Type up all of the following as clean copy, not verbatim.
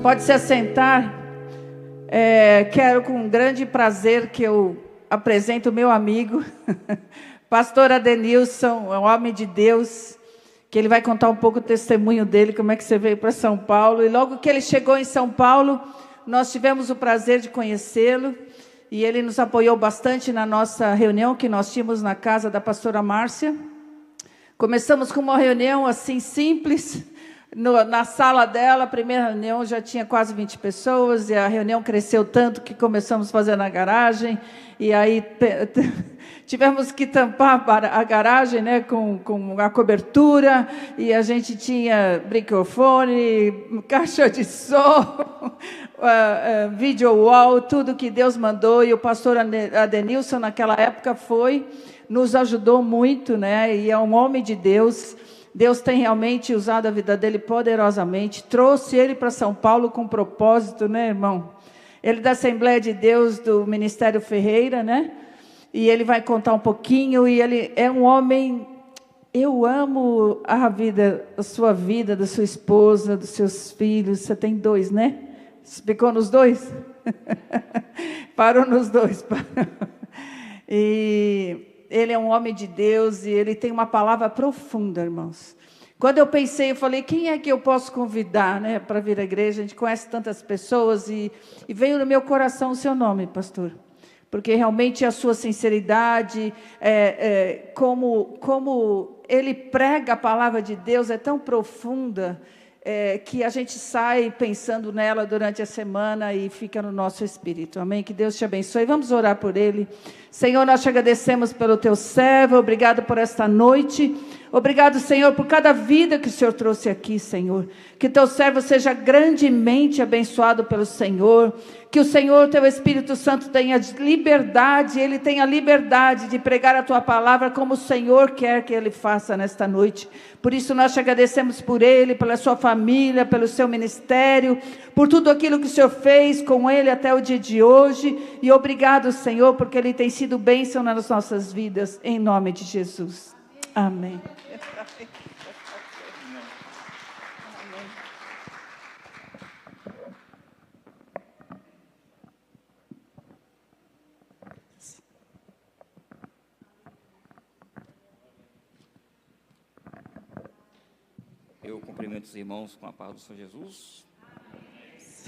Pode se assentar. Quero com grande prazer que eu apresento o meu amigo, pastor Adenilson, um homem de Deus, que ele vai contar um pouco o testemunho dele, como é que você veio para São Paulo. E logo que ele chegou em São Paulo, nós tivemos o prazer de conhecê-lo, e ele nos apoiou bastante na nossa reunião que nós tínhamos na casa da pastora Márcia. Começamos com uma reunião assim simples, na sala dela. A primeira reunião já tinha quase 20 pessoas, e a reunião cresceu tanto que começamos a fazer na garagem, e aí tivemos que tampar a garagem, né, com a cobertura, e a gente tinha microfone, caixa de som, video wall, tudo que Deus mandou, e o pastor Adenilson naquela época nos ajudou muito, né, e é um homem de Deus. Deus tem realmente usado a vida dele poderosamente, trouxe ele para São Paulo com propósito, né, irmão? Ele é da Assembleia de Deus do Ministério Ferreira, né? E ele vai contar um pouquinho, e ele é um homem... Eu amo a sua vida, da sua esposa, dos seus filhos. Você tem 2, né? Ficou nos 2? Parou nos 2. E... ele é um homem de Deus, e ele tem uma palavra profunda, irmãos. Quando eu pensei, eu falei, quem é que eu posso convidar, né, para vir à igreja? A gente conhece tantas pessoas, e veio no meu coração o seu nome, pastor. Porque realmente a sua sinceridade, como ele prega a palavra de Deus, é tão profunda, que a gente sai pensando nela durante a semana e fica no nosso espírito. Amém? Que Deus te abençoe. Vamos orar por ele. Senhor, nós te agradecemos pelo teu servo. Obrigado por esta noite. Obrigado, Senhor, por cada vida que o Senhor trouxe aqui, Senhor. Que teu servo seja grandemente abençoado pelo Senhor. Que o Senhor, teu Espírito Santo, tenha liberdade, ele tenha liberdade de pregar a tua palavra como o Senhor quer que ele faça nesta noite. Por isso nós te agradecemos por ele, pela sua família, pelo seu ministério, por tudo aquilo que o Senhor fez com ele até o dia de hoje. E obrigado, Senhor, porque ele tem sido bênção nas nossas vidas, em nome de Jesus. Amém. Eu cumprimento os irmãos com a paz do Senhor Jesus.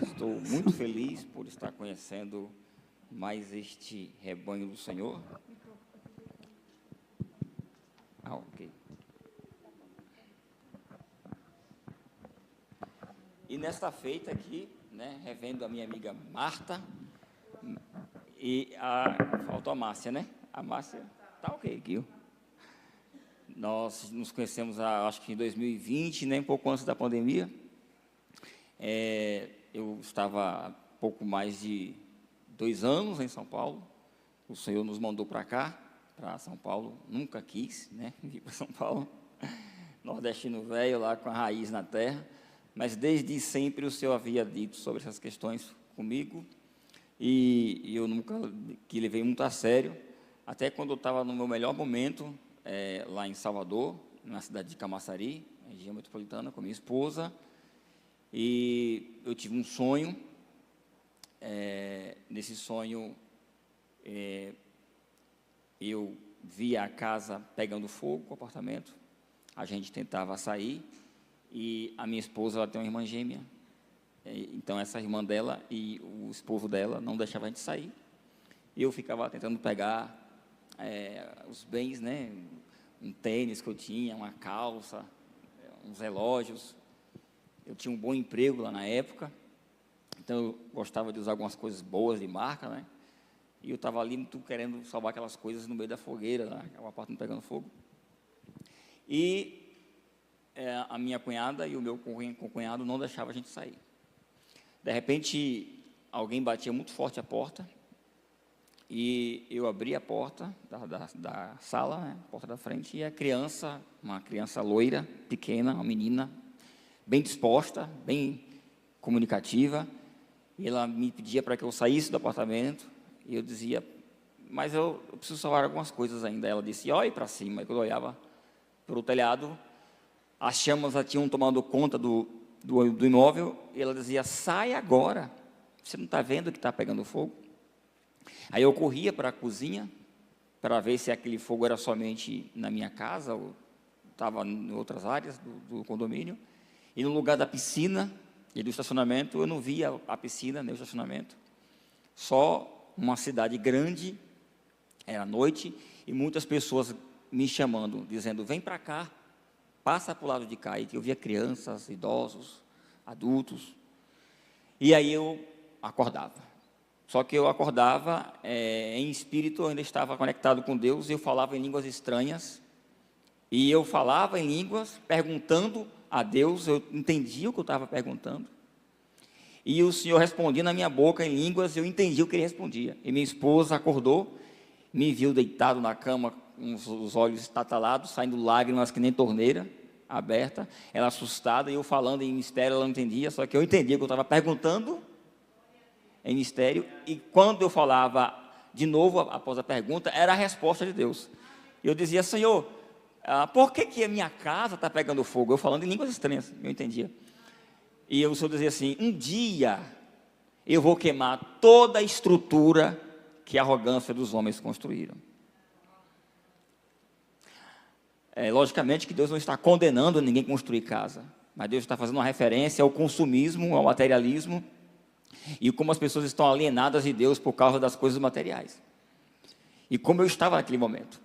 Estou muito feliz por estar conhecendo mais este rebanho do Senhor. Ok. E nesta feita aqui, né, revendo a minha amiga Marta, faltou a Márcia, né? A Márcia tá ok aqui. Nós nos conhecemos, acho que em 2020, né, um pouco antes da pandemia. Eu estava há pouco mais de 2 anos em São Paulo. O Senhor nos mandou para cá, para São Paulo. Nunca quis, né, vir para São Paulo. Nordestino velho, lá com a raiz na terra. Mas desde sempre o Senhor havia dito sobre essas questões comigo. E eu nunca que levei muito a sério. Até quando eu estava no meu melhor momento, lá em Salvador, na cidade de Camaçari, região metropolitana, com a minha esposa, e eu tive um sonho. Nesse sonho, eu via a casa pegando fogo, o apartamento. A gente tentava sair, e a minha esposa, ela tem uma irmã gêmea. Então, essa irmã dela e o esposo dela não deixavam a gente sair. E eu ficava tentando pegar os bens, né? Um tênis que eu tinha, uma calça, uns relógios. Eu tinha um bom emprego lá na época, então eu gostava de usar algumas coisas boas de marca, né? E eu estava ali muito querendo salvar aquelas coisas no meio da fogueira, lá, o apartamento pegando fogo. E a minha cunhada e o meu concunhado não deixavam a gente sair. De repente, alguém batia muito forte a porta, e eu abri a porta da sala, né, a porta da frente, e a criança, uma criança loira, pequena, uma menina, bem disposta, bem comunicativa, e ela me pedia para que eu saísse do apartamento, e eu dizia, mas eu preciso salvar algumas coisas ainda. Ela disse, olhe para cima. E quando eu olhava para o telhado, as chamas já tinham tomado conta do do imóvel, e ela dizia, sai agora, você não está vendo que está pegando fogo? Aí eu corria para a cozinha, para ver se aquele fogo era somente na minha casa, ou estava em outras áreas do condomínio, e no lugar da piscina e do estacionamento, eu não via a piscina nem o estacionamento, só uma cidade grande, era noite, e muitas pessoas me chamando, dizendo, vem para cá, passa para o lado de cá, e eu via crianças, idosos, adultos, e aí eu acordava. Só que eu acordava em espírito, eu ainda estava conectado com Deus, e eu falava em línguas estranhas, e eu falava em línguas, perguntando a Deus, eu entendia o que eu estava perguntando, e o Senhor respondia na minha boca em línguas, eu entendia o que Ele respondia, e minha esposa acordou, me viu deitado na cama, com os olhos estatalados, saindo lágrimas que nem torneira aberta, ela assustada, e eu falando em mistério, ela não entendia, só que eu entendia que eu estava perguntando em mistério, e quando eu falava de novo, após a pergunta, era a resposta de Deus. Eu dizia, Senhor, por que a minha casa está pegando fogo? Eu falando em línguas estranhas, eu entendia. E o Senhor dizia assim, um dia eu vou queimar toda a estrutura que a arrogância dos homens construíram. Logicamente que Deus não está condenando ninguém a construir casa, mas Deus está fazendo uma referência ao consumismo, ao materialismo, e como as pessoas estão alienadas de Deus por causa das coisas materiais. E como eu estava naquele momento.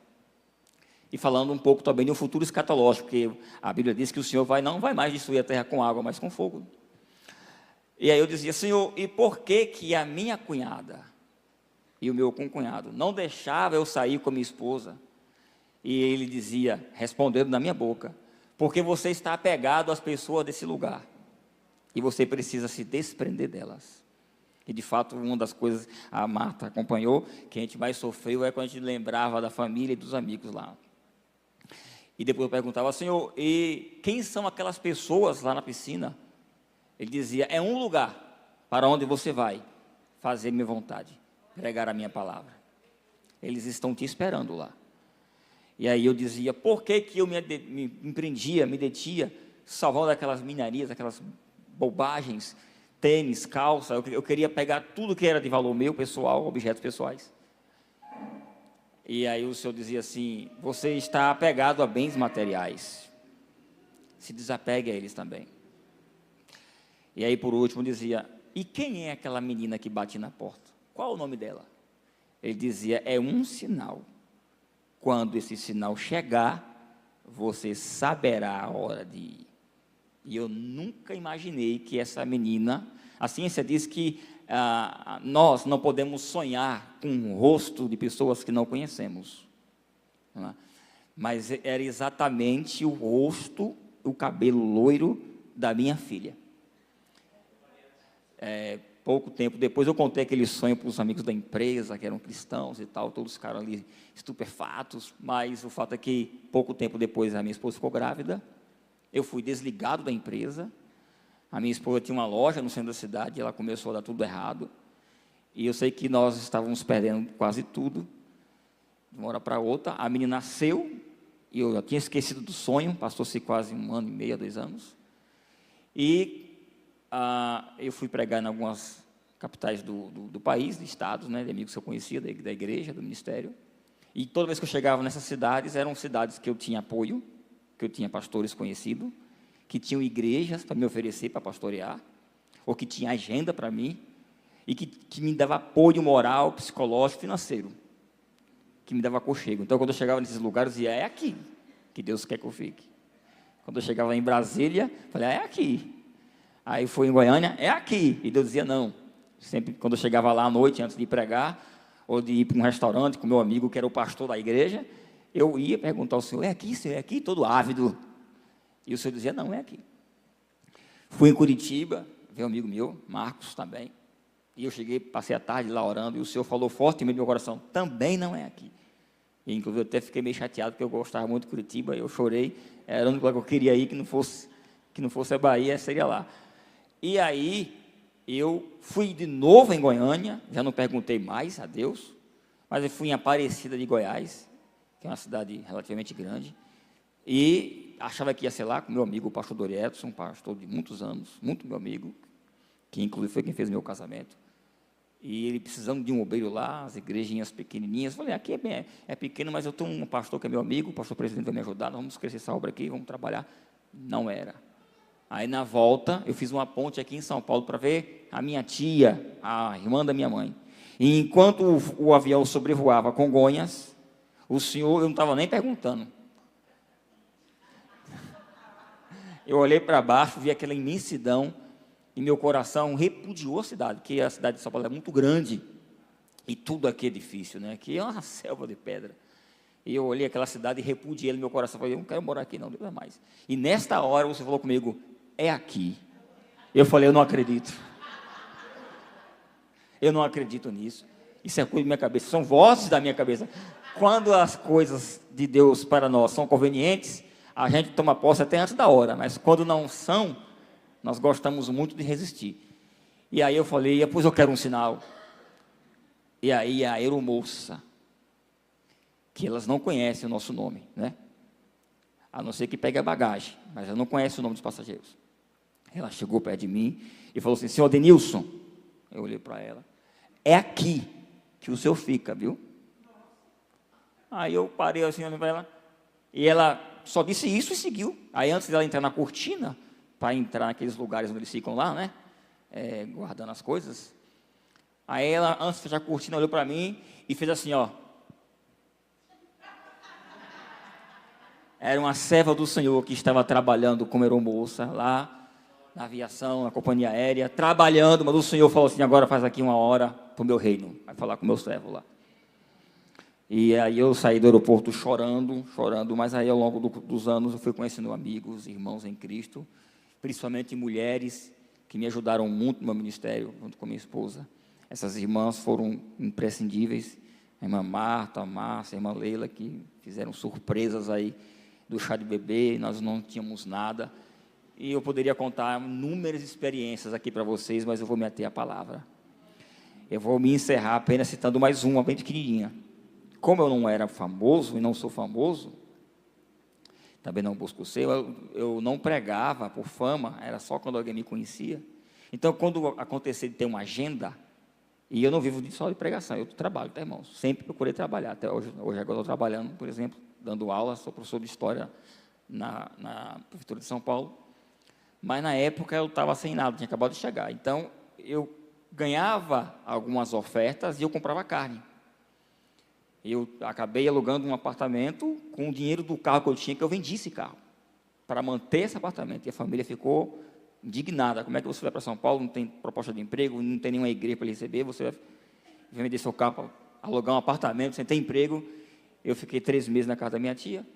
E falando um pouco também de um futuro escatológico, porque a Bíblia diz que o Senhor não vai mais destruir a terra com água, mas com fogo. E aí eu dizia, Senhor, e por que a minha cunhada e o meu concunhado não deixava eu sair com a minha esposa? E ele dizia, respondendo na minha boca, porque você está apegado às pessoas desse lugar, e você precisa se desprender delas. E de fato, uma das coisas, a Marta acompanhou, que a gente mais sofreu é quando a gente lembrava da família e dos amigos lá. E depois eu perguntava, Senhor, e quem são aquelas pessoas lá na piscina? Ele dizia, é um lugar para onde você vai fazer minha vontade, pregar a minha palavra. Eles estão te esperando lá. E aí eu dizia, por que eu me empreendia, me detia, salvando aquelas minharias, aquelas bobagens, tênis, calça, eu queria pegar tudo que era de valor meu, pessoal, objetos pessoais. E aí o Senhor dizia assim, você está apegado a bens materiais, se desapegue a eles também. E aí por último dizia, e quem é aquela menina que bate na porta? Qual o nome dela? Ele dizia, é um sinal. Quando esse sinal chegar, você saberá a hora de ir. E eu nunca imaginei que essa menina, a ciência diz que nós não podemos sonhar com o rosto de pessoas que não conhecemos. Não é? Mas era exatamente o rosto, o cabelo loiro da minha filha. Pouco tempo depois eu contei aquele sonho para os amigos da empresa, que eram cristãos e tal, todos ficaram ali estupefatos, mas o fato é que pouco tempo depois a minha esposa ficou grávida, eu fui desligado da empresa, a minha esposa tinha uma loja no centro da cidade, ela começou a dar tudo errado, e eu sei que nós estávamos perdendo quase tudo, de uma hora para outra, a menina nasceu, e eu já tinha esquecido do sonho, passou-se quase 1 ano e meio, 2 anos, e eu fui pregar em algumas capitais do país, de estados, né, de amigos que eu conhecia, da igreja, do ministério, e toda vez que eu chegava nessas cidades, eram cidades que eu tinha apoio, que eu tinha pastores conhecidos, que tinham igrejas para me oferecer para pastorear, ou que tinha agenda para mim, e que me dava apoio moral, psicológico, financeiro, que me dava aconchego. Então, quando eu chegava nesses lugares, eu dizia, é aqui que Deus quer que eu fique. Quando eu chegava em Brasília, eu falei, é aqui. Aí fui em Goiânia, é aqui. E Deus dizia, não. Sempre quando eu chegava lá à noite, antes de pregar, ou de ir para um restaurante com meu amigo, que era o pastor da igreja, eu ia perguntar ao Senhor, é aqui, Senhor, é aqui? Todo ávido. E o Senhor dizia, não, é aqui. Fui em Curitiba, veio um amigo meu, Marcos também, e eu cheguei, passei a tarde lá orando, e o Senhor falou forte no meu coração, também não é aqui. E, inclusive, eu até fiquei meio chateado, porque eu gostava muito de Curitiba, eu chorei, era o único lugar que eu queria ir, que não fosse a Bahia, seria lá. E aí, eu fui de novo em Goiânia, já não perguntei mais a Deus, mas eu fui em Aparecida de Goiás, que é uma cidade relativamente grande, e achava que ia ser lá com meu amigo, o pastor Dori Edson, um pastor de muitos anos, muito meu amigo, que inclusive foi quem fez meu casamento. E ele precisando de um obreiro lá, as igrejinhas pequenininhas. Falei, aqui é pequeno, mas eu tenho um pastor que é meu amigo, o pastor presidente vai me ajudar, nós vamos crescer essa obra aqui, vamos trabalhar. Não era. Aí, na volta, eu fiz uma ponte aqui em São Paulo para ver a minha tia, a irmã da minha mãe. E enquanto o avião sobrevoava Congonhas, o senhor, eu não estava nem perguntando. Eu olhei para baixo, vi aquela imensidão, e meu coração repudiou a cidade, porque a cidade de São Paulo é muito grande, e tudo aqui é difícil, né? Aqui é uma selva de pedra. E eu olhei aquela cidade e repudiei no meu coração, falei, eu não quero morar aqui não, Deus é mais. E nesta hora você falou comigo, é aqui. Eu falei, eu não acredito. Eu não acredito nisso. Isso é coisa da minha cabeça, são vozes da minha cabeça. Quando as coisas de Deus para nós são convenientes, a gente toma posse até antes da hora, mas quando não são, nós gostamos muito de resistir. E aí eu falei, pois eu quero um sinal. E aí a aeromoça, que elas não conhecem o nosso nome, né? A não ser que pegue a bagagem, mas ela não conhece o nome dos passageiros. Ela chegou perto de mim e falou assim, senhor Denilson, eu olhei para ela, é aqui que o senhor fica, viu? Aí eu parei assim, olhando para ela, e ela só disse isso e seguiu. Aí antes dela entrar na cortina, para entrar naqueles lugares onde eles ficam lá, né? Guardando as coisas. Aí ela, antes de fechar a cortina, olhou para mim e fez assim, ó. Era uma serva do Senhor que estava trabalhando como aeromoça lá na aviação, na companhia aérea, trabalhando, mas o Senhor falou assim, agora faz aqui 1 hora para o meu reino, vai falar com o meu servo lá. E aí eu saí do aeroporto chorando, mas aí ao longo dos anos eu fui conhecendo amigos, irmãos em Cristo, principalmente mulheres que me ajudaram muito no meu ministério, junto com a minha esposa. Essas irmãs foram imprescindíveis, a irmã Marta, a Márcia, a irmã Leila, que fizeram surpresas aí do chá de bebê, nós não tínhamos nada, e eu poderia contar inúmeras experiências aqui para vocês, mas eu vou me ater à palavra. Eu vou me encerrar apenas citando mais uma, bem pequenininha. Como eu não era famoso, e não sou famoso, também não busco ser, eu não pregava por fama, era só quando alguém me conhecia. Então, quando acontecer de ter uma agenda, e eu não vivo só de pregação, eu trabalho, tá, irmãos? Sempre procurei trabalhar, até hoje agora estou trabalhando, por exemplo, dando aula, sou professor de História na Prefeitura de São Paulo, mas na época eu estava sem nada, tinha acabado de chegar, então eu ganhava algumas ofertas e eu comprava carne. Eu acabei alugando um apartamento com o dinheiro do carro que eu tinha, que eu vendi esse carro, para manter esse apartamento, e a família ficou indignada. Como é que você vai para São Paulo, não tem proposta de emprego, não tem nenhuma igreja para receber, você vai vender seu carro para alugar um apartamento, sem ter emprego. Eu fiquei 3 meses na casa da minha tia,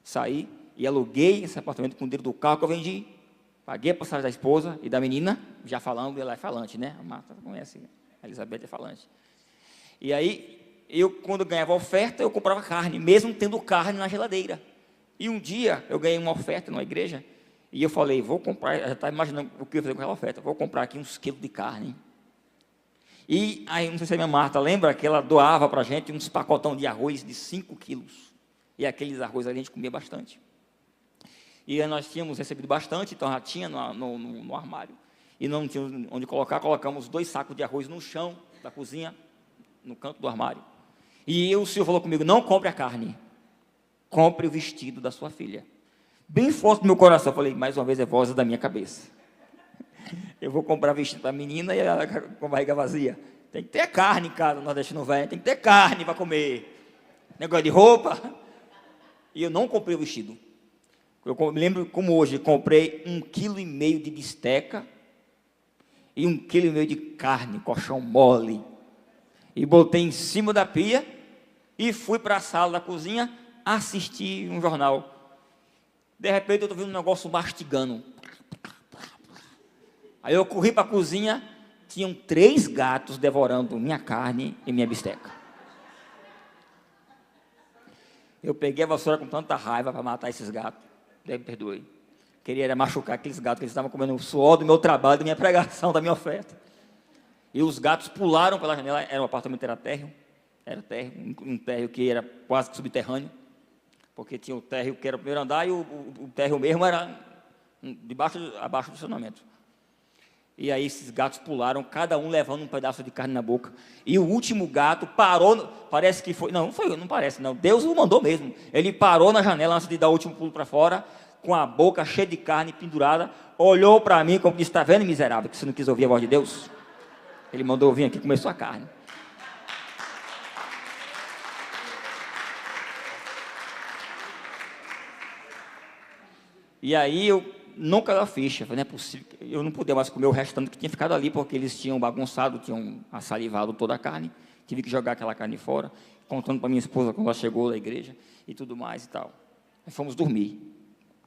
saí e aluguei esse apartamento com o dinheiro do carro que eu vendi, paguei a passagem da esposa e da menina, já falando, ela é falante, né? A Marta conhece, a Elizabeth é falante. E aí, quando ganhava oferta, eu comprava carne, mesmo tendo carne na geladeira. E um dia, eu ganhei uma oferta numa igreja, e eu falei, vou comprar, já estava imaginando o que eu ia fazer com aquela oferta, vou comprar aqui uns quilos de carne. E aí, não sei se a minha Marta lembra, que ela doava para a gente uns pacotão de arroz de 5 quilos. E aqueles arroz ali a gente comia bastante. E aí nós tínhamos recebido bastante, então já tinha no armário. E não tínhamos onde colocar, colocamos 2 sacos de arroz no chão da cozinha, no canto do armário. E o Senhor falou comigo, não compre a carne, compre o vestido da sua filha. Bem forte no meu coração, eu falei, mais uma vez é voz da minha cabeça. Eu vou comprar vestido para a menina e ela com a barriga vazia. Tem que ter carne em casa, nordestino velho, tem que ter carne para comer. Negócio de roupa. E eu não comprei o vestido. Eu me lembro como hoje, comprei 1,5 kg de bisteca e 1,5 kg de carne, colchão mole. E botei em cima da pia e fui para a sala da cozinha assistir um jornal. De repente eu estou vendo um negócio mastigando. Aí eu corri para a cozinha, tinham 3 gatos devorando minha carne e minha bisteca. Eu peguei a vassoura com tanta raiva para matar esses gatos. Deus me perdoe. Queria era machucar aqueles gatos, que eles estavam comendo o suor do meu trabalho, da minha pregação, da minha oferta. E os gatos pularam pela janela, o apartamento era térreo, um térreo que era quase que subterrâneo. porque tinha o térreo que era o primeiro andar e o térreo mesmo era abaixo do estacionamento. E aí esses gatos pularam, cada um levando um pedaço de carne na boca. E o último gato parou, parece que foi, não parece não, Deus o mandou mesmo. Ele parou na janela antes de dar o último pulo para fora, com a boca cheia de carne pendurada, olhou para mim como disse, está vendo, miserável, que você não quis ouvir a voz de Deus? Ele mandou eu vir aqui comer sua carne. E aí não caiu a ficha, não é possível, eu não podia mais comer o restante que tinha ficado ali, porque eles tinham bagunçado, tinham assalivado toda a carne, tive que jogar aquela carne fora, contando para minha esposa quando ela chegou da igreja, e tudo mais e tal. Aí fomos dormir.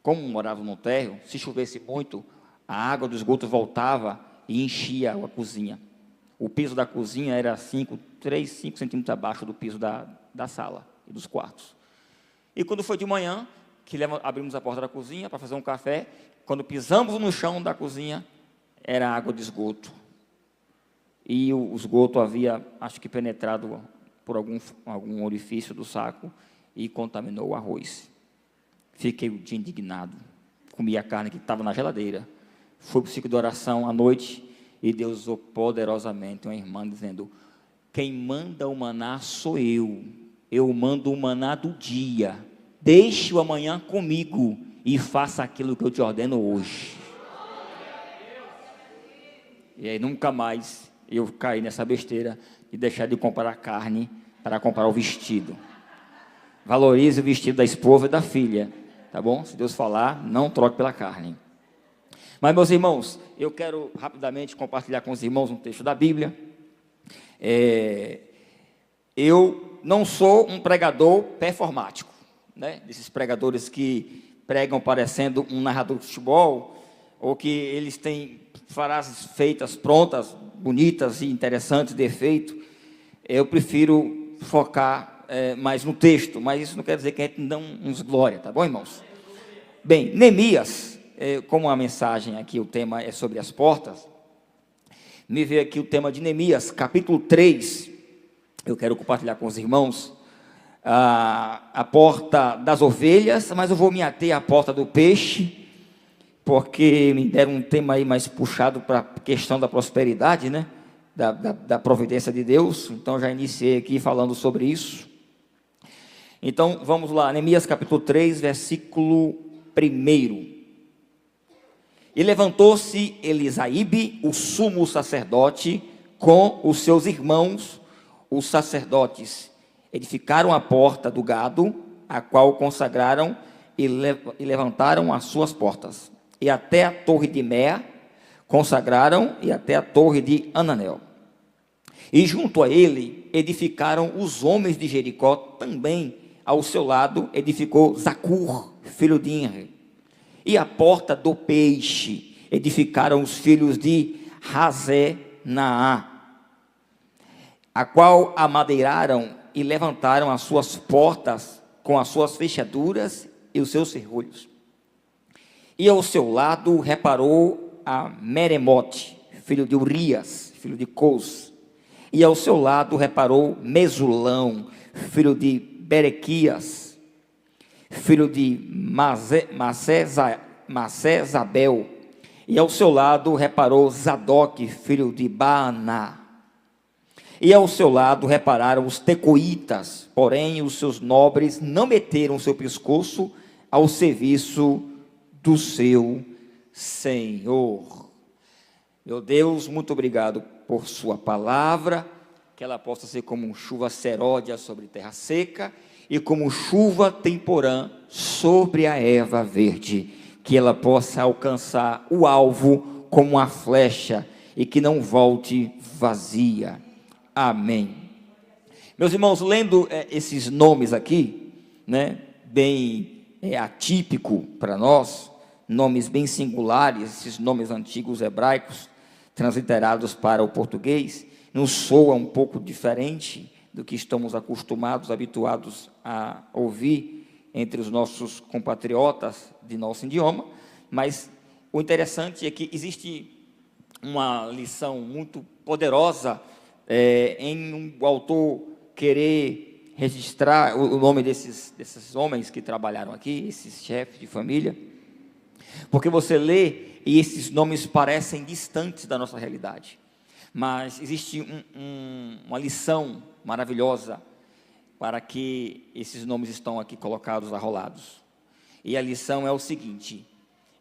Como morava no térreo, se chovesse muito, a água do esgoto voltava e enchia a cozinha. O piso da cozinha era 5 centímetros abaixo do piso da sala e dos quartos. E quando foi de manhã, que abrimos a porta da cozinha para fazer um café, quando pisamos no chão da cozinha, era água de esgoto. E o esgoto havia, acho que, penetrado por algum orifício do saco e contaminou o arroz. Fiquei o dia indignado, comi a carne que estava na geladeira, fui para o ciclo de oração à noite, e Deus usou poderosamente uma irmã dizendo, quem manda o maná sou eu mando o maná do dia, deixe o amanhã comigo, e faça aquilo que eu te ordeno hoje. E aí nunca mais eu caí nessa besteira, de deixar de comprar carne, para comprar o vestido. Valorize o vestido da esposa e da filha, tá bom? Se Deus falar, não troque pela carne. Mas, meus irmãos, eu quero rapidamente compartilhar com os irmãos um texto da Bíblia. Eu não sou um pregador performático, né? Desses pregadores que pregam parecendo um narrador de futebol, ou que eles têm frases feitas, prontas, bonitas e interessantes de efeito. Eu prefiro focar mais no texto, mas isso não quer dizer que a gente não nos glória, tá bom, irmãos? Bem, Neemias, como a mensagem aqui, o tema é sobre as portas, me veio aqui o tema de Neemias, capítulo 3, eu quero compartilhar com os irmãos, a porta das ovelhas, mas eu vou me ater à porta do peixe, porque me deram um tema aí mais puxado para a questão da prosperidade, né? Da providência de Deus, então já iniciei aqui falando sobre isso. Então, vamos lá, Neemias capítulo 3, versículo 1. E levantou-se Elisaíbe, o sumo sacerdote, com os seus irmãos, os sacerdotes, edificaram a porta do gado, a qual consagraram e levantaram as suas portas, e até a torre de Mea consagraram, e até a torre de Ananel. E junto a ele edificaram os homens de Jericó, também ao seu lado edificou Zacur, filho de Inri. E a porta do peixe edificaram os filhos de Razenaá, a qual amadeiraram e levantaram as suas portas com as suas fechaduras e os seus ferrolhos. E ao seu lado reparou a Meremote, filho de Urias, filho de Cous. E ao seu lado reparou Mesulão, filho de Berequias, filho de Macezabel. E ao seu lado reparou Zadok, filho de Baaná. E ao seu lado repararam os tecoitas, porém os seus nobres não meteram seu pescoço ao serviço do seu Senhor. Meu Deus, muito obrigado por sua palavra, que ela possa ser como chuva seródia sobre terra seca, e como chuva temporã sobre a erva verde, que ela possa alcançar o alvo como uma flecha, e que não volte vazia. Amém. Meus irmãos, lendo esses nomes aqui, né, bem atípico para nós, nomes bem singulares, esses nomes antigos hebraicos, transliterados para o português, nos soa um pouco diferente do que estamos acostumados, habituados a ouvir entre os nossos compatriotas de nosso idioma, mas o interessante é que existe uma lição muito poderosa em um autor querer registrar o nome desses homens que trabalharam aqui, esses chefes de família, porque você lê e esses nomes parecem distantes da nossa realidade, mas existe uma lição maravilhosa para que esses nomes estão aqui colocados, arrolados. E a lição é o seguinte,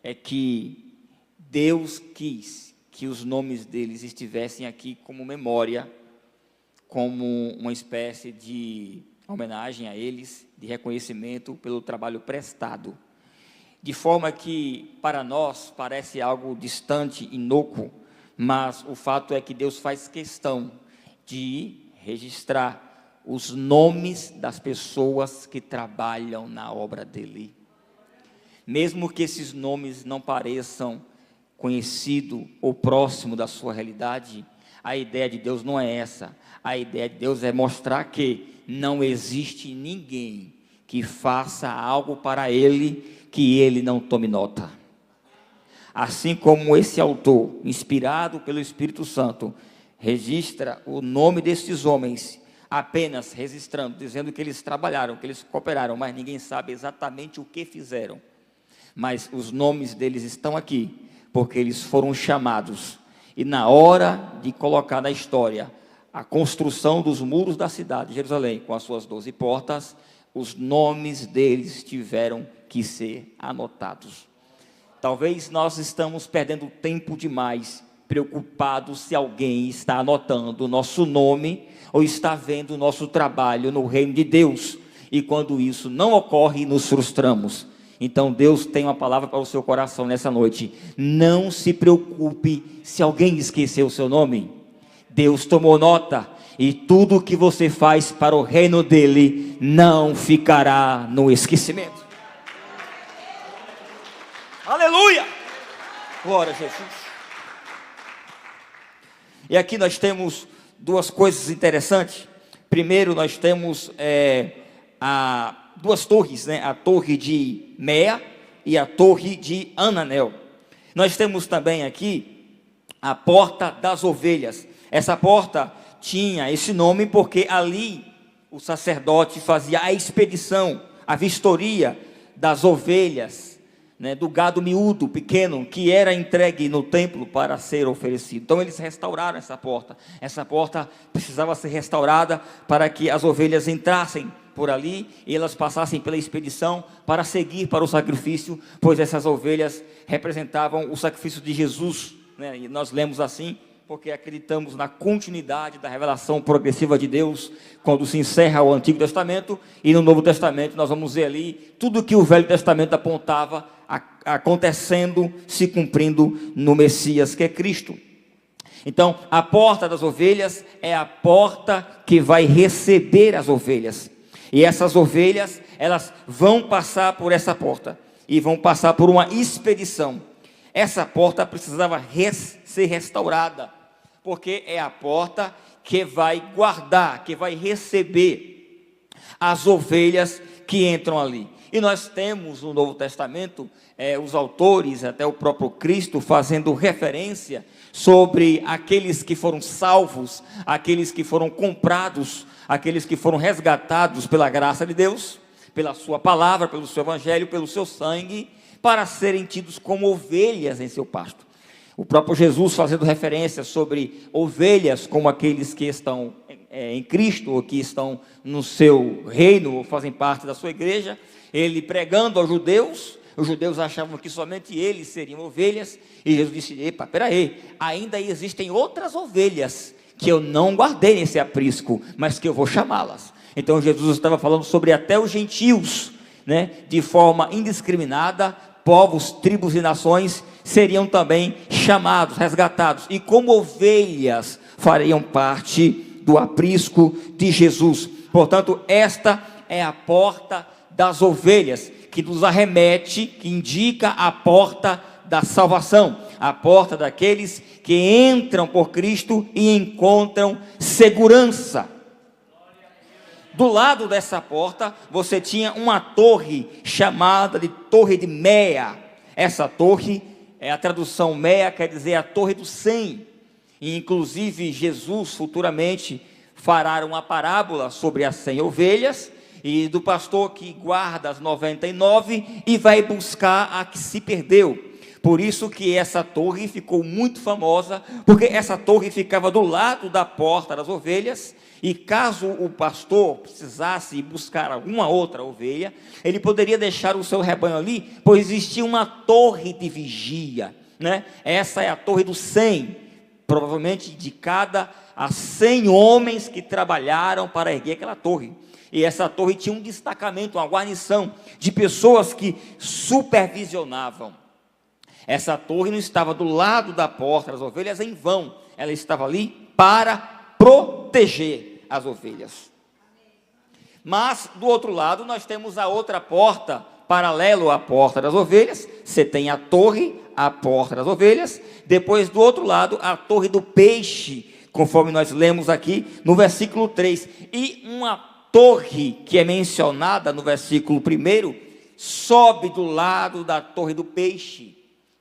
é que Deus quis que os nomes deles estivessem aqui como memória, como uma espécie de homenagem a eles, de reconhecimento pelo trabalho prestado, de forma que para nós parece algo distante, inócuo, mas o fato é que Deus faz questão de registrar os nomes das pessoas que trabalham na obra dele. Mesmo que esses nomes não pareçam conhecido ou próximo da sua realidade, a ideia de Deus não é essa. A ideia de Deus é mostrar que não existe ninguém que faça algo para ele que ele não tome nota. Assim como esse autor, inspirado pelo Espírito Santo, registra o nome desses homens, apenas registrando, dizendo que eles trabalharam, que eles cooperaram, mas ninguém sabe exatamente o que fizeram. Mas os nomes deles estão aqui, porque eles foram chamados. E na hora de colocar na história a construção dos muros da cidade de Jerusalém, com as suas 12 portas, os nomes deles tiveram que ser anotados. Talvez nós estamos perdendo tempo demais, preocupados se alguém está anotando o nosso nome, ou está vendo o nosso trabalho no reino de Deus, e quando isso não ocorre, nos frustramos. Então Deus tem uma palavra para o seu coração nessa noite. Não se preocupe se alguém esqueceu o seu nome. Deus tomou nota, e tudo que você faz para o reino dele não ficará no esquecimento. Aleluia! Glória a Jesus. E aqui nós temos duas coisas interessantes. Primeiro, nós temos duas torres, né? A torre de Mea e a torre de Ananel. Nós temos também aqui a porta das ovelhas. Essa porta tinha esse nome porque ali o sacerdote fazia a expedição, a vistoria das ovelhas, né, do gado miúdo, pequeno, que era entregue no templo para ser oferecido. Então eles restauraram essa porta. Essa porta precisava ser restaurada para que as ovelhas entrassem por ali e elas passassem pela expedição para seguir para o sacrifício, pois essas ovelhas representavam o sacrifício de Jesus, né? E nós lemos assim porque acreditamos na continuidade da revelação progressiva de Deus, quando se encerra o Antigo Testamento, e no Novo Testamento nós vamos ver ali tudo que o Velho Testamento apontava acontecendo, se cumprindo no Messias, que é Cristo. Então, a porta das ovelhas é a porta que vai receber as ovelhas, e essas ovelhas, elas vão passar por essa porta, e vão passar por uma expedição. Essa porta precisava ser restaurada, porque é a porta que vai guardar, que vai receber as ovelhas que entram ali. E nós temos no Novo Testamento, os autores, até o próprio Cristo, fazendo referência sobre aqueles que foram salvos, aqueles que foram comprados, aqueles que foram resgatados pela graça de Deus, pela sua palavra, pelo seu evangelho, pelo seu sangue, para serem tidos como ovelhas em seu pasto. O próprio Jesus fazendo referência sobre ovelhas como aqueles que estão em Cristo, ou que estão no seu reino, ou fazem parte da sua igreja, ele pregando aos judeus. Os judeus achavam que somente eles seriam ovelhas, e Jesus disse: epa, peraí, ainda existem outras ovelhas, que eu não guardei nesse aprisco, mas que eu vou chamá-las. Então Jesus estava falando sobre até os gentios, né, de forma indiscriminada, povos, tribos e nações seriam também chamados, resgatados, e como ovelhas fariam parte do aprisco de Jesus. Portanto, esta é a porta das ovelhas, que nos arremete, que indica a porta da salvação, a porta daqueles que entram por Cristo e encontram segurança. Do lado dessa porta, você tinha uma torre chamada de Torre de Mea. Essa torre, a tradução Mea quer dizer a Torre do 100. E inclusive Jesus futuramente fará uma parábola sobre as 100 ovelhas, e do pastor que guarda as 99 e vai buscar a que se perdeu. Por isso que essa torre ficou muito famosa, porque essa torre ficava do lado da porta das ovelhas, e caso o pastor precisasse buscar alguma outra ovelha, ele poderia deixar o seu rebanho ali, pois existia uma torre de vigia, né? Essa é a torre dos 100, provavelmente dedicada a 100 homens que trabalharam para erguer aquela torre. E essa torre tinha um destacamento, uma guarnição de pessoas que supervisionavam. Essa torre não estava do lado da porta das ovelhas em vão, ela estava ali para proteger as ovelhas. Mas do outro lado nós temos a outra porta, paralelo à porta das ovelhas. Você tem a torre, a porta das ovelhas, depois do outro lado a torre do peixe, conforme nós lemos aqui no versículo 3, e uma torre que é mencionada no versículo 1, sobe do lado da torre do peixe,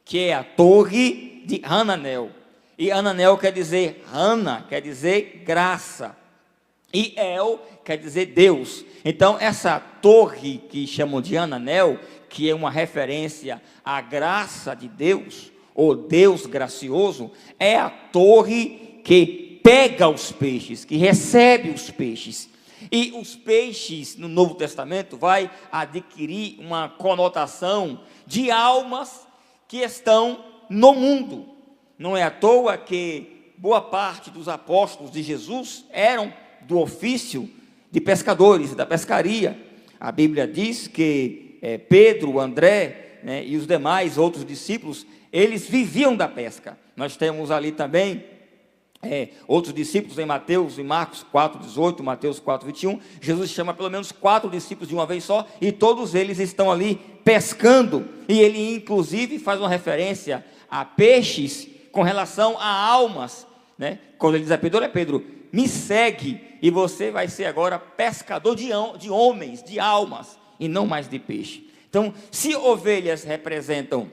que é a torre de Hananel, e Hananel quer dizer, Hana quer dizer graça, e El quer dizer Deus. Então essa torre que chamam de Hananel, que é uma referência à graça de Deus, ou Deus gracioso, é a torre que pega os peixes, que recebe os peixes. E os peixes no Novo Testamento vai adquirir uma conotação de almas que estão no mundo. Não é à toa que boa parte dos apóstolos de Jesus eram do ofício de pescadores, da pescaria. A Bíblia diz que Pedro, André, né, e os demais outros discípulos, eles viviam da pesca. Nós temos ali também outros discípulos em Mateus e Marcos 4,18, Mateus 4,21, Jesus chama pelo menos 4 discípulos de uma vez só, e todos eles estão ali pescando, e ele inclusive faz uma referência a peixes com relação a almas, né? Quando ele diz a Pedro, olha Pedro, me segue, e você vai ser agora pescador de homens, de almas, e não mais de peixe. Então, se ovelhas representam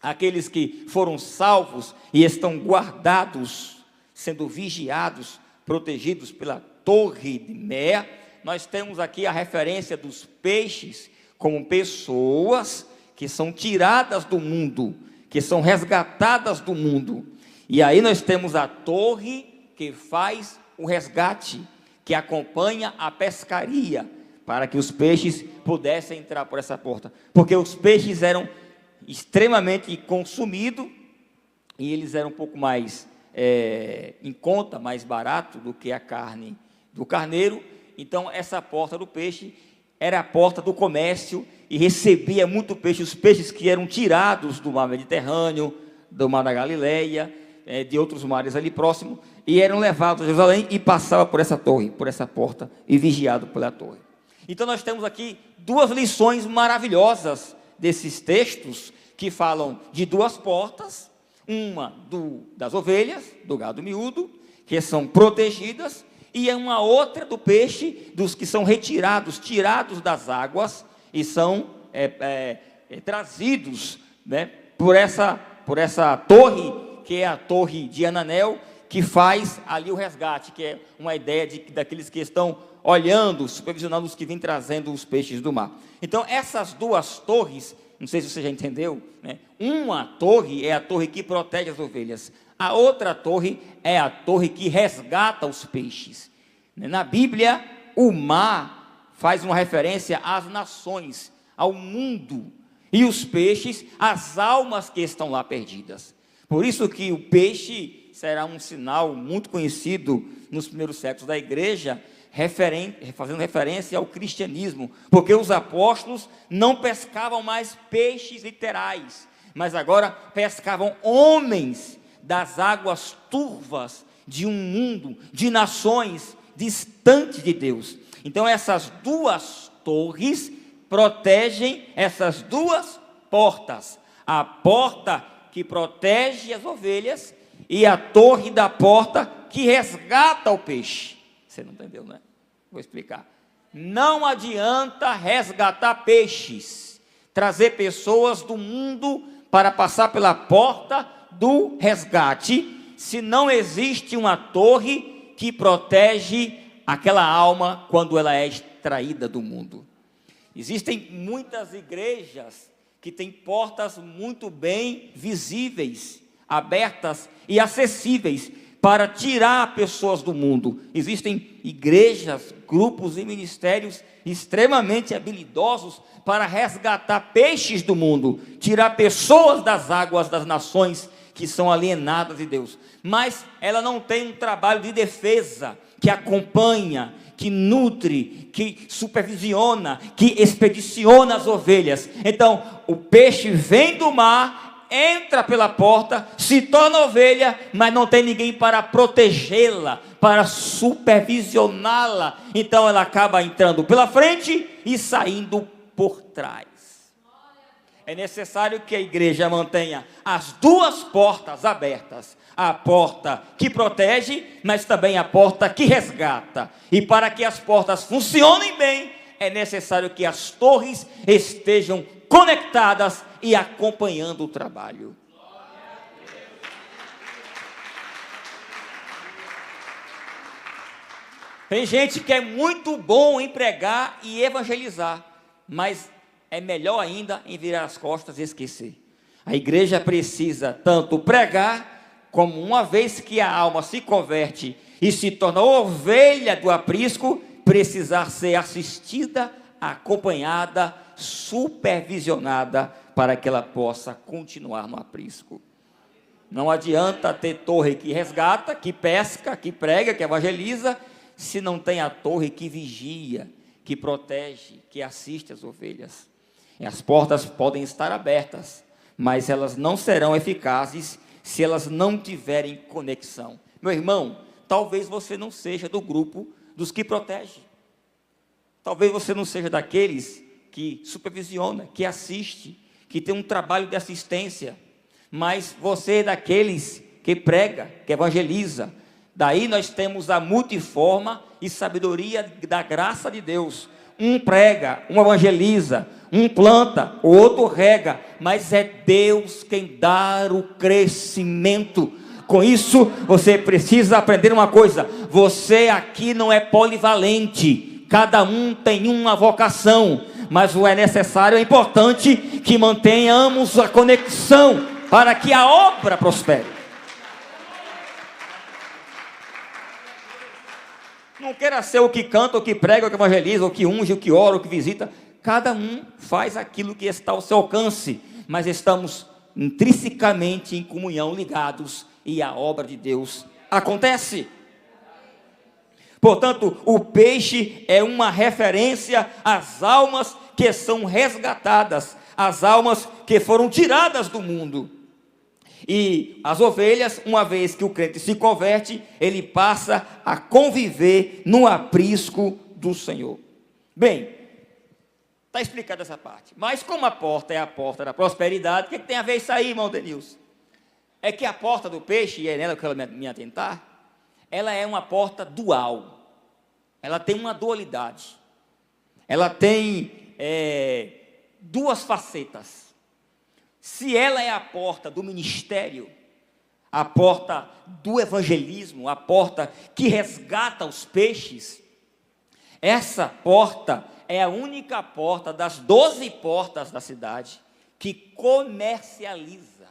aqueles que foram salvos e estão guardados, sendo vigiados, protegidos pela torre de Mea, nós temos aqui a referência dos peixes como pessoas que são tiradas do mundo, que são resgatadas do mundo. E aí nós temos a torre que faz o resgate, que acompanha a pescaria, para que os peixes pudessem entrar por essa porta, porque os peixes eram extremamente consumidos, e eles eram um pouco mais em conta, mais barato do que a carne do carneiro. Então essa porta do peixe era a porta do comércio, e recebia muito peixe, os peixes que eram tirados do mar Mediterrâneo, do mar da Galileia, de outros mares ali próximo, e eram levados a Jerusalém, e passavam por essa torre, por essa porta, e vigiado pela torre. Então nós temos aqui 2 lições maravilhosas desses textos, que falam de 2 portas, uma das ovelhas, do gado miúdo, que são protegidas, e uma outra do peixe, dos que são retirados, tirados das águas, e são trazidos, né, por essa torre, que é a torre de Hananel, que faz ali o resgate, que é uma ideia daqueles que estão olhando, supervisionando os que vêm trazendo os peixes do mar. Então essas 2 torres, não sei se você já entendeu, né? Uma torre é a torre que protege as ovelhas, a outra torre é a torre que resgata os peixes. Na Bíblia, o mar faz uma referência às nações, ao mundo, e os peixes, às almas que estão lá perdidas. Por isso que o peixe será um sinal muito conhecido nos primeiros séculos da igreja, fazendo referência ao cristianismo, porque os apóstolos não pescavam mais peixes literais, mas agora pescavam homens das águas turvas de um mundo, de nações distantes de Deus. Então essas 2 torres protegem essas 2 portas, a porta que protege as ovelhas e a torre da porta que resgata o peixe. Você não entendeu, né? Vou explicar. Não adianta resgatar peixes, trazer pessoas do mundo para passar pela porta do resgate, se não existe uma torre que protege aquela alma quando ela é extraída do mundo. Existem muitas igrejas que têm portas muito bem visíveis, abertas e acessíveis para tirar pessoas do mundo. Existem igrejas, grupos e ministérios extremamente habilidosos para resgatar peixes do mundo, tirar pessoas das águas das nações que são alienadas de Deus. Mas ela não tem um trabalho de defesa que acompanha, que nutre, que supervisiona, que expediciona as ovelhas. Então, o peixe vem do mar, entra pela porta, se torna ovelha, mas não tem ninguém para protegê-la, para supervisioná-la. Então, ela acaba entrando pela frente e saindo por trás. É necessário que a igreja mantenha as duas portas abertas. A porta que protege, mas também a porta que resgata. E para que as portas funcionem bem, é necessário que as torres estejam conectadas e acompanhando o trabalho. Tem gente que é muito bom em pregar e evangelizar, mas é melhor ainda em virar as costas e esquecer. A igreja precisa tanto pregar, como uma vez que a alma se converte e se torna ovelha do aprisco, precisar ser assistida, acompanhada, supervisionada, para que ela possa continuar no aprisco. Não adianta ter torre que resgata, que pesca, que prega, que evangeliza, se não tem a torre que vigia, que protege, que assiste as ovelhas. E as portas podem estar abertas, mas elas não serão eficazes se elas não tiverem conexão. Meu irmão, talvez você não seja do grupo dos que protege. Talvez você não seja daqueles que supervisiona, que assiste, que tem um trabalho de assistência. Mas você é daqueles que prega, que evangeliza. Daí nós temos a multiforma e sabedoria da graça de Deus. Um prega, um evangeliza, um planta, o outro rega, mas é Deus quem dá o crescimento. Com isso, você precisa aprender uma coisa: você aqui não é polivalente, cada um tem uma vocação, mas o é necessário, é importante que mantenhamos a conexão para que a obra prospere. Não queira ser o que canta, o que prega, o que evangeliza, o que unge, o que ora, o que visita. Cada um faz aquilo que está ao seu alcance, mas estamos intrinsecamente em comunhão, ligados, e a obra de Deus acontece. Portanto, o peixe é uma referência às almas que são resgatadas, às almas que foram tiradas do mundo. E as ovelhas, uma vez que o crente se converte, ele passa a conviver no aprisco do Senhor. Bem, está explicada essa parte. Mas como a porta é a porta da prosperidade, o que tem a ver isso aí, irmão Denilson? É que a porta do peixe, e é nela que eu quero me atentar, ela é uma porta dual. Ela tem uma dualidade. Ela tem duas facetas. Se ela é a porta do ministério, a porta do evangelismo, a porta que resgata os peixes, essa porta é a única porta das 12 portas da cidade que comercializa,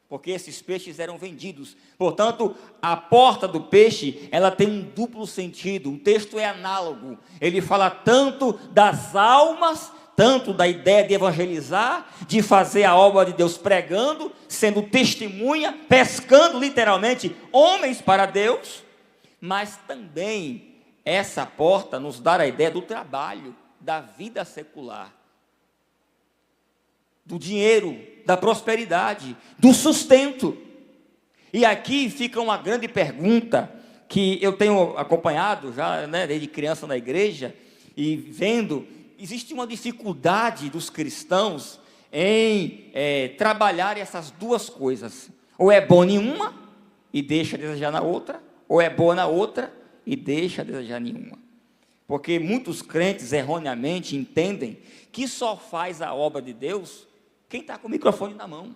porque esses peixes eram vendidos. Portanto, a porta do peixe, ela tem um duplo sentido. O texto é análogo. Ele fala tanto das almas, tanto da ideia de evangelizar, de fazer a obra de Deus pregando, sendo testemunha, pescando literalmente homens para Deus, mas também essa porta nos dá a ideia do trabalho, da vida secular, do dinheiro, da prosperidade, do sustento. E aqui fica uma grande pergunta que eu tenho acompanhado já, desde criança na igreja, e vendo. Existe uma dificuldade dos cristãos em trabalhar essas duas coisas. Ou é bom em uma e deixa a desejar na outra, ou é boa na outra e deixa a desejar nenhuma. Porque muitos crentes erroneamente entendem que só faz a obra de Deus quem está com o microfone na mão.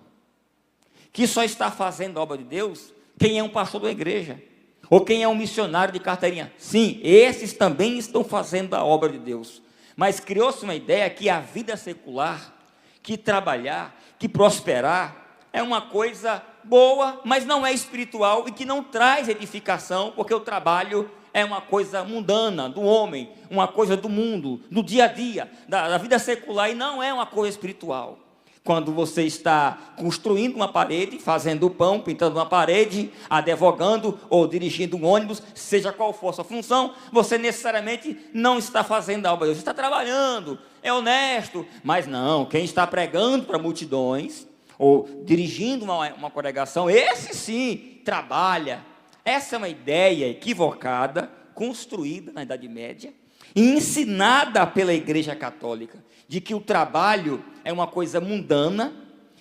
Que só está fazendo a obra de Deus quem é um pastor da igreja, Ou quem é um missionário de carteirinha? Sim, esses também estão fazendo a obra de Deus. Mas criou-se uma ideia que a vida secular, que trabalhar, que prosperar, é uma coisa boa, mas não é espiritual e que não traz edificação, porque o trabalho é uma coisa mundana, do homem, uma coisa do mundo, do dia a dia, da vida secular, e não é uma coisa espiritual. Quando você está construindo uma parede, fazendo o pão, pintando uma parede, advogando ou dirigindo um ônibus, seja qual for a sua função, você necessariamente não está fazendo a obra de Deus, você está trabalhando, é honesto, mas não, quem está pregando para multidões, ou dirigindo uma congregação, esse sim trabalha. Essa é uma ideia equivocada, construída na Idade Média, e ensinada pela Igreja Católica, de que o trabalho é uma coisa mundana,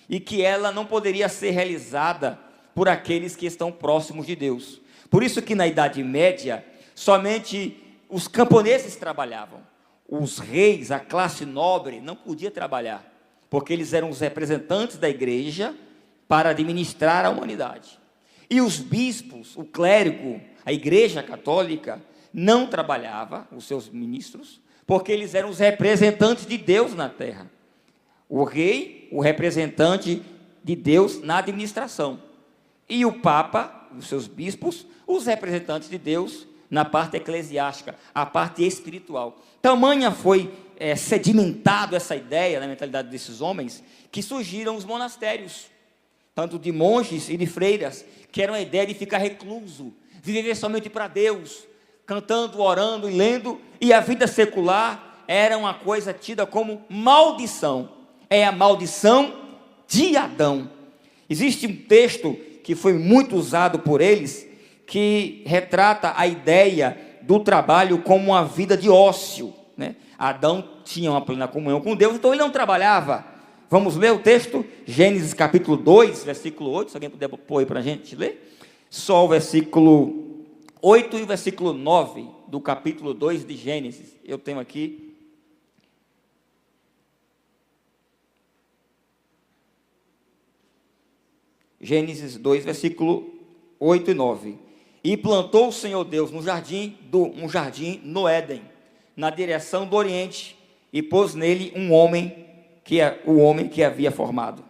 e que ela não poderia ser realizada por aqueles que estão próximos de Deus. Por isso que na Idade Média, somente os camponeses trabalhavam, os reis, a classe nobre, não podia trabalhar, porque eles eram os representantes da igreja para administrar a humanidade. E os bispos, o clérigo, a igreja católica, não trabalhava, os seus ministros, porque eles eram os representantes de Deus na terra. O rei, o representante de Deus na administração. E o Papa, os seus bispos, os representantes de Deus na parte eclesiástica, a parte espiritual. Tamanha foi sedimentado essa ideia na mentalidade desses homens, que surgiram os monastérios, tanto de monges e de freiras, que era uma ideia de ficar recluso, viver somente para Deus, cantando, orando e lendo, e a vida secular era uma coisa tida como maldição, é a maldição de Adão. Existe um texto que foi muito usado por eles, que retrata a ideia do trabalho como uma vida de ócio, né? Adão tinha uma plena comunhão com Deus, então ele não trabalhava. Vamos ler o texto, Gênesis capítulo 2, versículo 8, se alguém puder pôr aí para a gente ler, só o versículo 8 e o versículo 9 do capítulo 2 de Gênesis, eu tenho aqui. Gênesis 2, versículo 8 e 9. E plantou o Senhor Deus um jardim no Éden, na direção do Oriente, e pôs nele o homem que havia formado.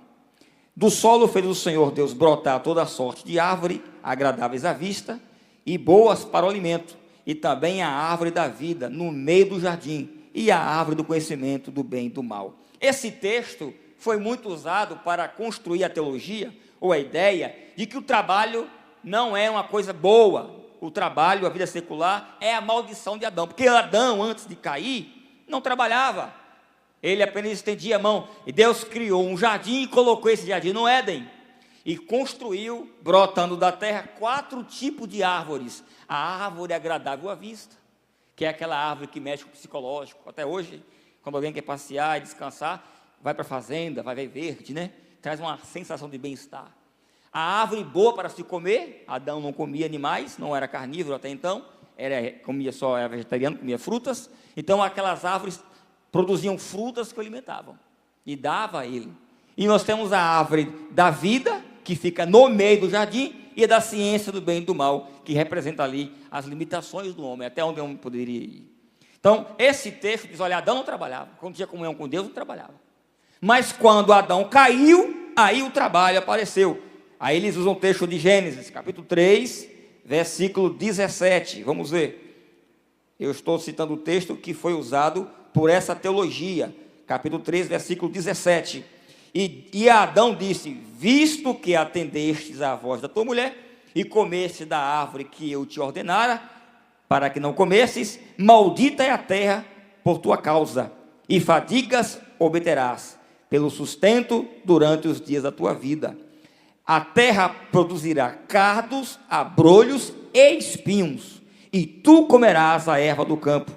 Do solo fez o Senhor Deus brotar toda sorte de árvore, agradáveis à vista, e boas para o alimento, e também a árvore da vida no meio do jardim, e a árvore do conhecimento do bem e do mal. Esse texto foi muito usado para construir a teologia, ou a ideia de que o trabalho não é uma coisa boa. O trabalho, a vida secular, é a maldição de Adão, porque Adão, antes de cair, não trabalhava, ele apenas estendia a mão, e Deus criou um jardim e colocou esse jardim no Éden, e construiu, brotando da terra, 4 tipos de árvores. A árvore agradável à vista, que é aquela árvore que mexe com o psicológico, até hoje, quando alguém quer passear e descansar, vai para a fazenda, vai ver verde, né? Traz uma sensação de bem-estar. A árvore boa para se comer, Adão não comia animais, não era carnívoro até então, era vegetariano, comia frutas, então aquelas árvores produziam frutas que o alimentavam, e dava a ele. E nós temos a árvore da vida, que fica no meio do jardim, e a da ciência do bem e do mal, que representa ali as limitações do homem, até onde o homem poderia ir. Então, esse texto diz, olha, Adão não trabalhava, quando tinha comunhão com Deus, não trabalhava. Mas quando Adão caiu, aí o trabalho apareceu. Aí eles usam o texto de Gênesis, capítulo 3, versículo 17. Vamos ver. Eu estou citando o texto que foi usado por essa teologia. Capítulo 3, versículo 17. E Adão disse, visto que atendestes à voz da tua mulher, e comeste da árvore que eu te ordenara, para que não comesses, maldita é a terra por tua causa, e fadigas obterás, pelo sustento durante os dias da tua vida. A terra produzirá cardos, abrolhos e espinhos, e tu comerás a erva do campo.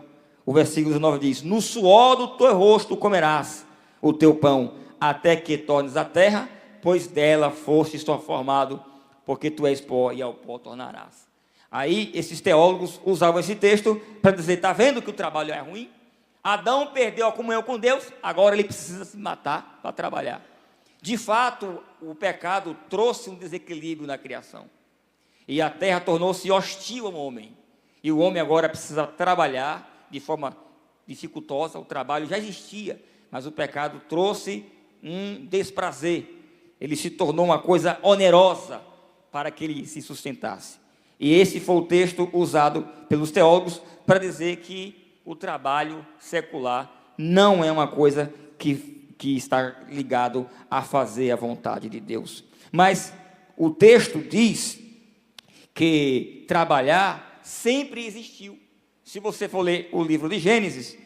O versículo 19 diz, no suor do teu rosto comerás o teu pão, até que tornes a terra, pois dela fostes formado, porque tu és pó e ao pó tornarás. Aí esses teólogos usavam esse texto para dizer, está vendo que o trabalho é ruim? Adão perdeu a comunhão com Deus, agora ele precisa se matar para trabalhar. De fato, o pecado trouxe um desequilíbrio na criação. E a terra tornou-se hostil ao homem. E o homem agora precisa trabalhar de forma dificultosa. O trabalho já existia, mas o pecado trouxe um desprazer. Ele se tornou uma coisa onerosa para que ele se sustentasse. E esse foi o texto usado pelos teólogos para dizer que o trabalho secular não é uma coisa que está ligado a fazer a vontade de Deus. Mas o texto diz que trabalhar sempre existiu. Se você for ler o livro de Gênesis,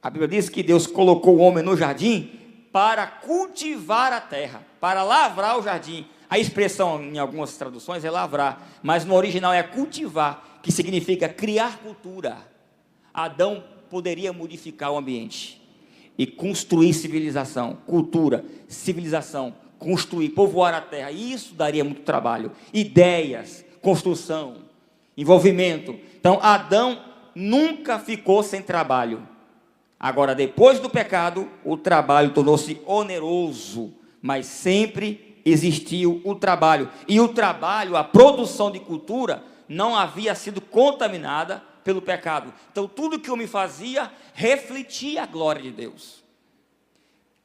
a Bíblia diz que Deus colocou o homem no jardim para cultivar a terra, para lavrar o jardim. A expressão em algumas traduções é lavrar, mas no original é cultivar, que significa criar cultura. Adão poderia modificar o ambiente e construir civilização, cultura, civilização, construir, povoar a terra. Isso daria muito trabalho, ideias, construção, envolvimento. Então Adão nunca ficou sem trabalho. Agora, depois do pecado, o trabalho tornou-se oneroso, mas sempre existiu o trabalho. E o trabalho, a produção de cultura, não havia sido contaminada pelo pecado. Então, tudo que o homem fazia refletia a glória de Deus.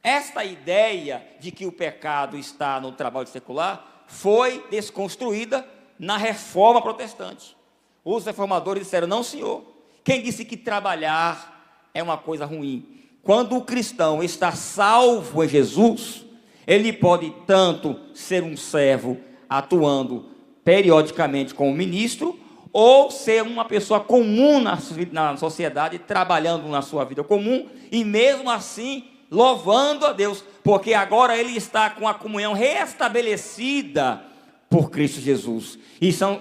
Esta ideia de que o pecado está no trabalho secular foi desconstruída na reforma protestante. Os reformadores disseram: não, senhor. Quem disse que trabalhar é uma coisa ruim? Quando o cristão está salvo em Jesus, ele pode tanto ser um servo atuando periodicamente como ministro, ou ser uma pessoa comum na sociedade, trabalhando na sua vida comum, e mesmo assim louvando a Deus, porque agora ele está com a comunhão restabelecida por Cristo Jesus.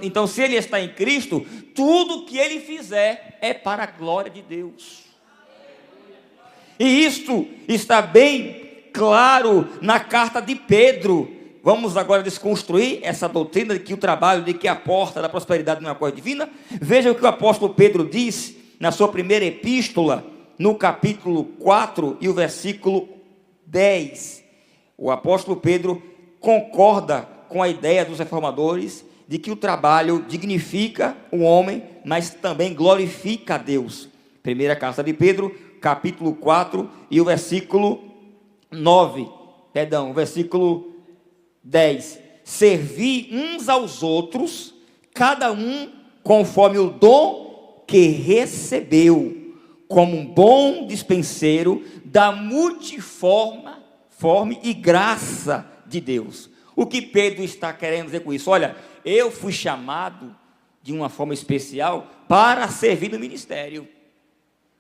Então, se ele está em Cristo, tudo que ele fizer é para a glória de Deus. E isto está bem claro na carta de Pedro. Vamos agora desconstruir essa doutrina de que o trabalho, de que a porta da prosperidade não é uma coisa divina. Veja o que o apóstolo Pedro diz na sua primeira epístola, no capítulo 4 e o versículo 10. O apóstolo Pedro concorda com a ideia dos reformadores de que o trabalho dignifica o homem, mas também glorifica a Deus. Primeira carta de Pedro, capítulo 4 e o versículo 10. Servi uns aos outros, cada um conforme o dom que recebeu, como um bom dispenseiro da multiforme e graça de Deus. O que Pedro está querendo dizer com isso? Olha, eu fui chamado de uma forma especial para servir no ministério,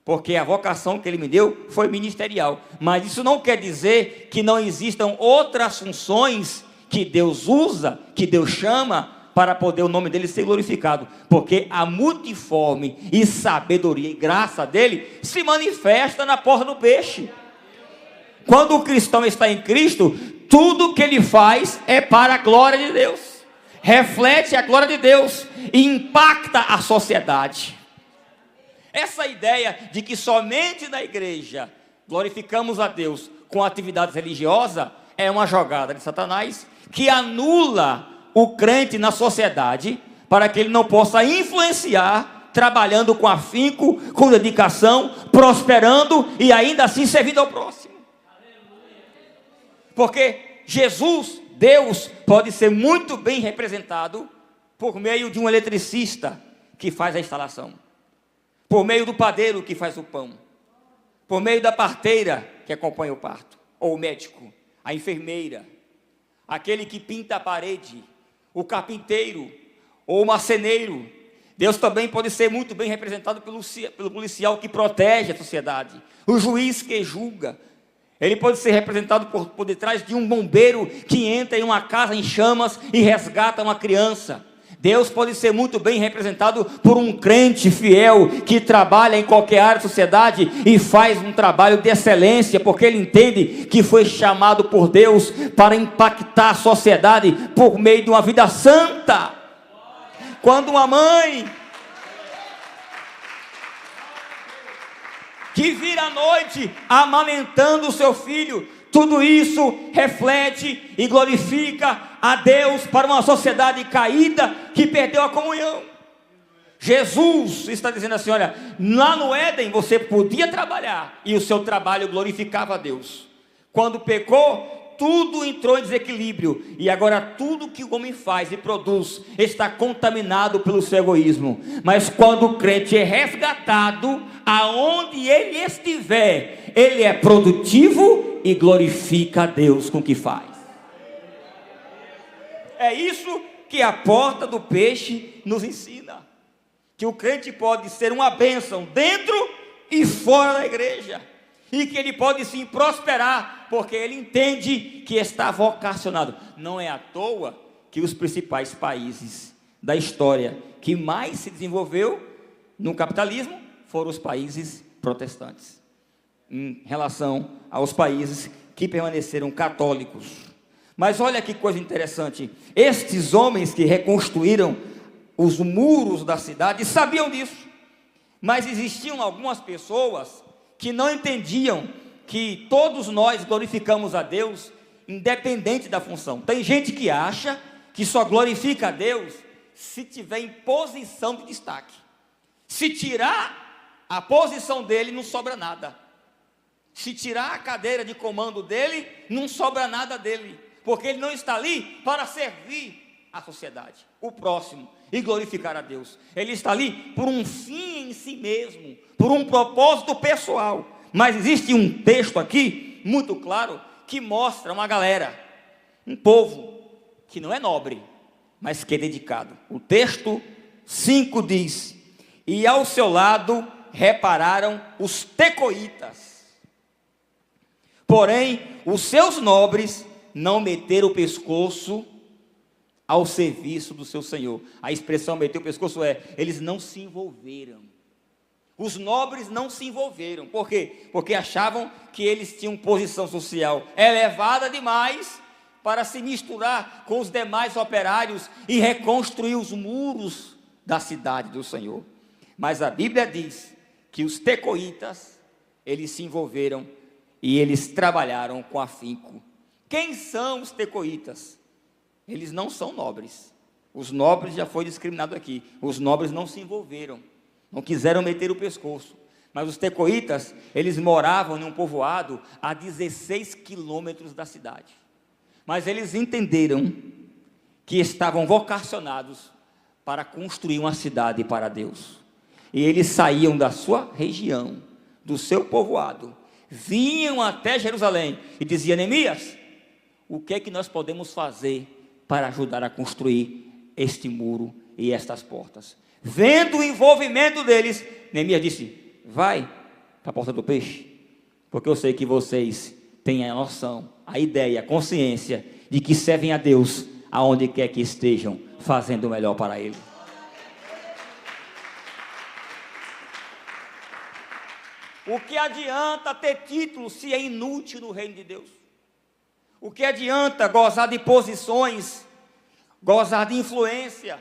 porque a vocação que ele me deu foi ministerial. Mas isso não quer dizer que não existam outras funções que Deus usa, que Deus chama, para poder o nome dele ser glorificado, porque a multiforme e sabedoria e graça dele se manifesta na porta do peixe. Quando o cristão está em Cristo, tudo que ele faz é para a glória de Deus, reflete a glória de Deus e impacta a sociedade. Essa ideia de que somente na igreja glorificamos a Deus com atividades religiosas é uma jogada de Satanás, que anula o crente na sociedade, para que ele não possa influenciar, trabalhando com afinco, com dedicação, prosperando e ainda assim servindo ao próximo. Porque Jesus, Deus, pode ser muito bem representado por meio de um eletricista que faz a instalação, por meio do padeiro que faz o pão, por meio da parteira que acompanha o parto, ou o médico, a enfermeira, aquele que pinta a parede, o carpinteiro ou o marceneiro. Deus também pode ser muito bem representado pelo policial que protege a sociedade, o juiz que julga. Ele pode ser representado por detrás de um bombeiro que entra em uma casa em chamas e resgata uma criança. Deus pode ser muito bem representado por um crente fiel que trabalha em qualquer área da sociedade e faz um trabalho de excelência, porque ele entende que foi chamado por Deus para impactar a sociedade por meio de uma vida santa. Quando uma mãe que vira à noite amamentando o seu filho, Tudo isso reflete e glorifica a Deus para uma sociedade caída que perdeu a comunhão. Jesus está dizendo assim: olha, lá no Éden você podia trabalhar e o seu trabalho glorificava a Deus. Quando pecou, tudo entrou em desequilíbrio, e agora tudo que o homem faz e produz está contaminado pelo seu egoísmo. Mas quando o crente é resgatado, aonde ele estiver, ele é produtivo e glorifica a Deus com o que faz. É isso que a porta do peixe nos ensina, que o crente pode ser uma bênção dentro e fora da igreja, e que ele pode sim prosperar, porque ele entende que está vocacionado. Não é à toa que os principais países da história que mais se desenvolveu no capitalismo foram os países protestantes, em relação aos países que permaneceram católicos. Mas olha que coisa interessante, estes homens que reconstruíram os muros da cidade sabiam disso, mas existiam algumas pessoas que não entendiam que todos nós glorificamos a Deus independente da função. Tem gente que acha que só glorifica a Deus se tiver em posição de destaque. Se tirar a posição dele, não sobra nada. Se tirar a cadeira de comando dele, não sobra nada dele, porque ele não está ali para servir a sociedade, o próximo, e glorificar a Deus. Ele está ali por um fim em si mesmo, por um propósito pessoal. Mas existe um texto aqui, muito claro, que mostra uma galera, um povo, que não é nobre, mas que é dedicado. O texto 5 diz: e ao seu lado repararam os tecoitas, porém os seus nobres não meteram o pescoço ao serviço do seu senhor. A expressão meter o pescoço é, eles não se envolveram. Os nobres não se envolveram. Por quê? Porque achavam que eles tinham posição social elevada demais para se misturar com os demais operários e reconstruir os muros da cidade do Senhor. Mas a Bíblia diz que os tecoitas, eles se envolveram e eles trabalharam com afinco. Quem são os tecoitas? Eles não são nobres. Os nobres já foi discriminado aqui. Os nobres não se envolveram, não quiseram meter o pescoço. Mas os tecoitas, eles moravam em um povoado a 16 quilômetros da cidade. Mas eles entenderam que estavam vocacionados para construir uma cidade para Deus. E eles saíam da sua região, do seu povoado, vinham até Jerusalém e diziam: Neemias, o que é que nós podemos fazer para ajudar a construir este muro e estas portas? Vendo o envolvimento deles, Neemias disse: vai para a porta do peixe, porque eu sei que vocês têm a noção, a ideia, a consciência de que servem a Deus aonde quer que estejam, fazendo o melhor para Ele. O que adianta ter título se é inútil no reino de Deus? O que adianta gozar de posições, gozar de influência,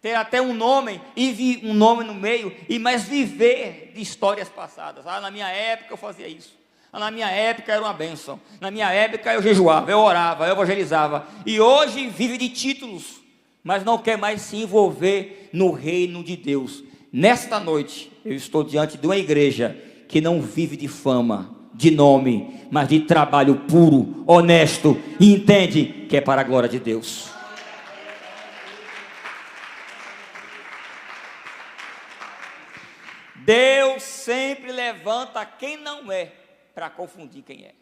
ter até um nome, e um nome no meio, mas viver de histórias passadas? Na minha época eu fazia isso. Na minha época era uma bênção. Na minha época eu jejuava, eu orava, eu evangelizava. E hoje vive de títulos, mas não quer mais se envolver no reino de Deus. Nesta noite eu estou diante de uma igreja que não vive de fama, de nome, mas de trabalho puro, honesto, e entende que é para a glória de Deus. Deus sempre levanta quem não é, para confundir quem é.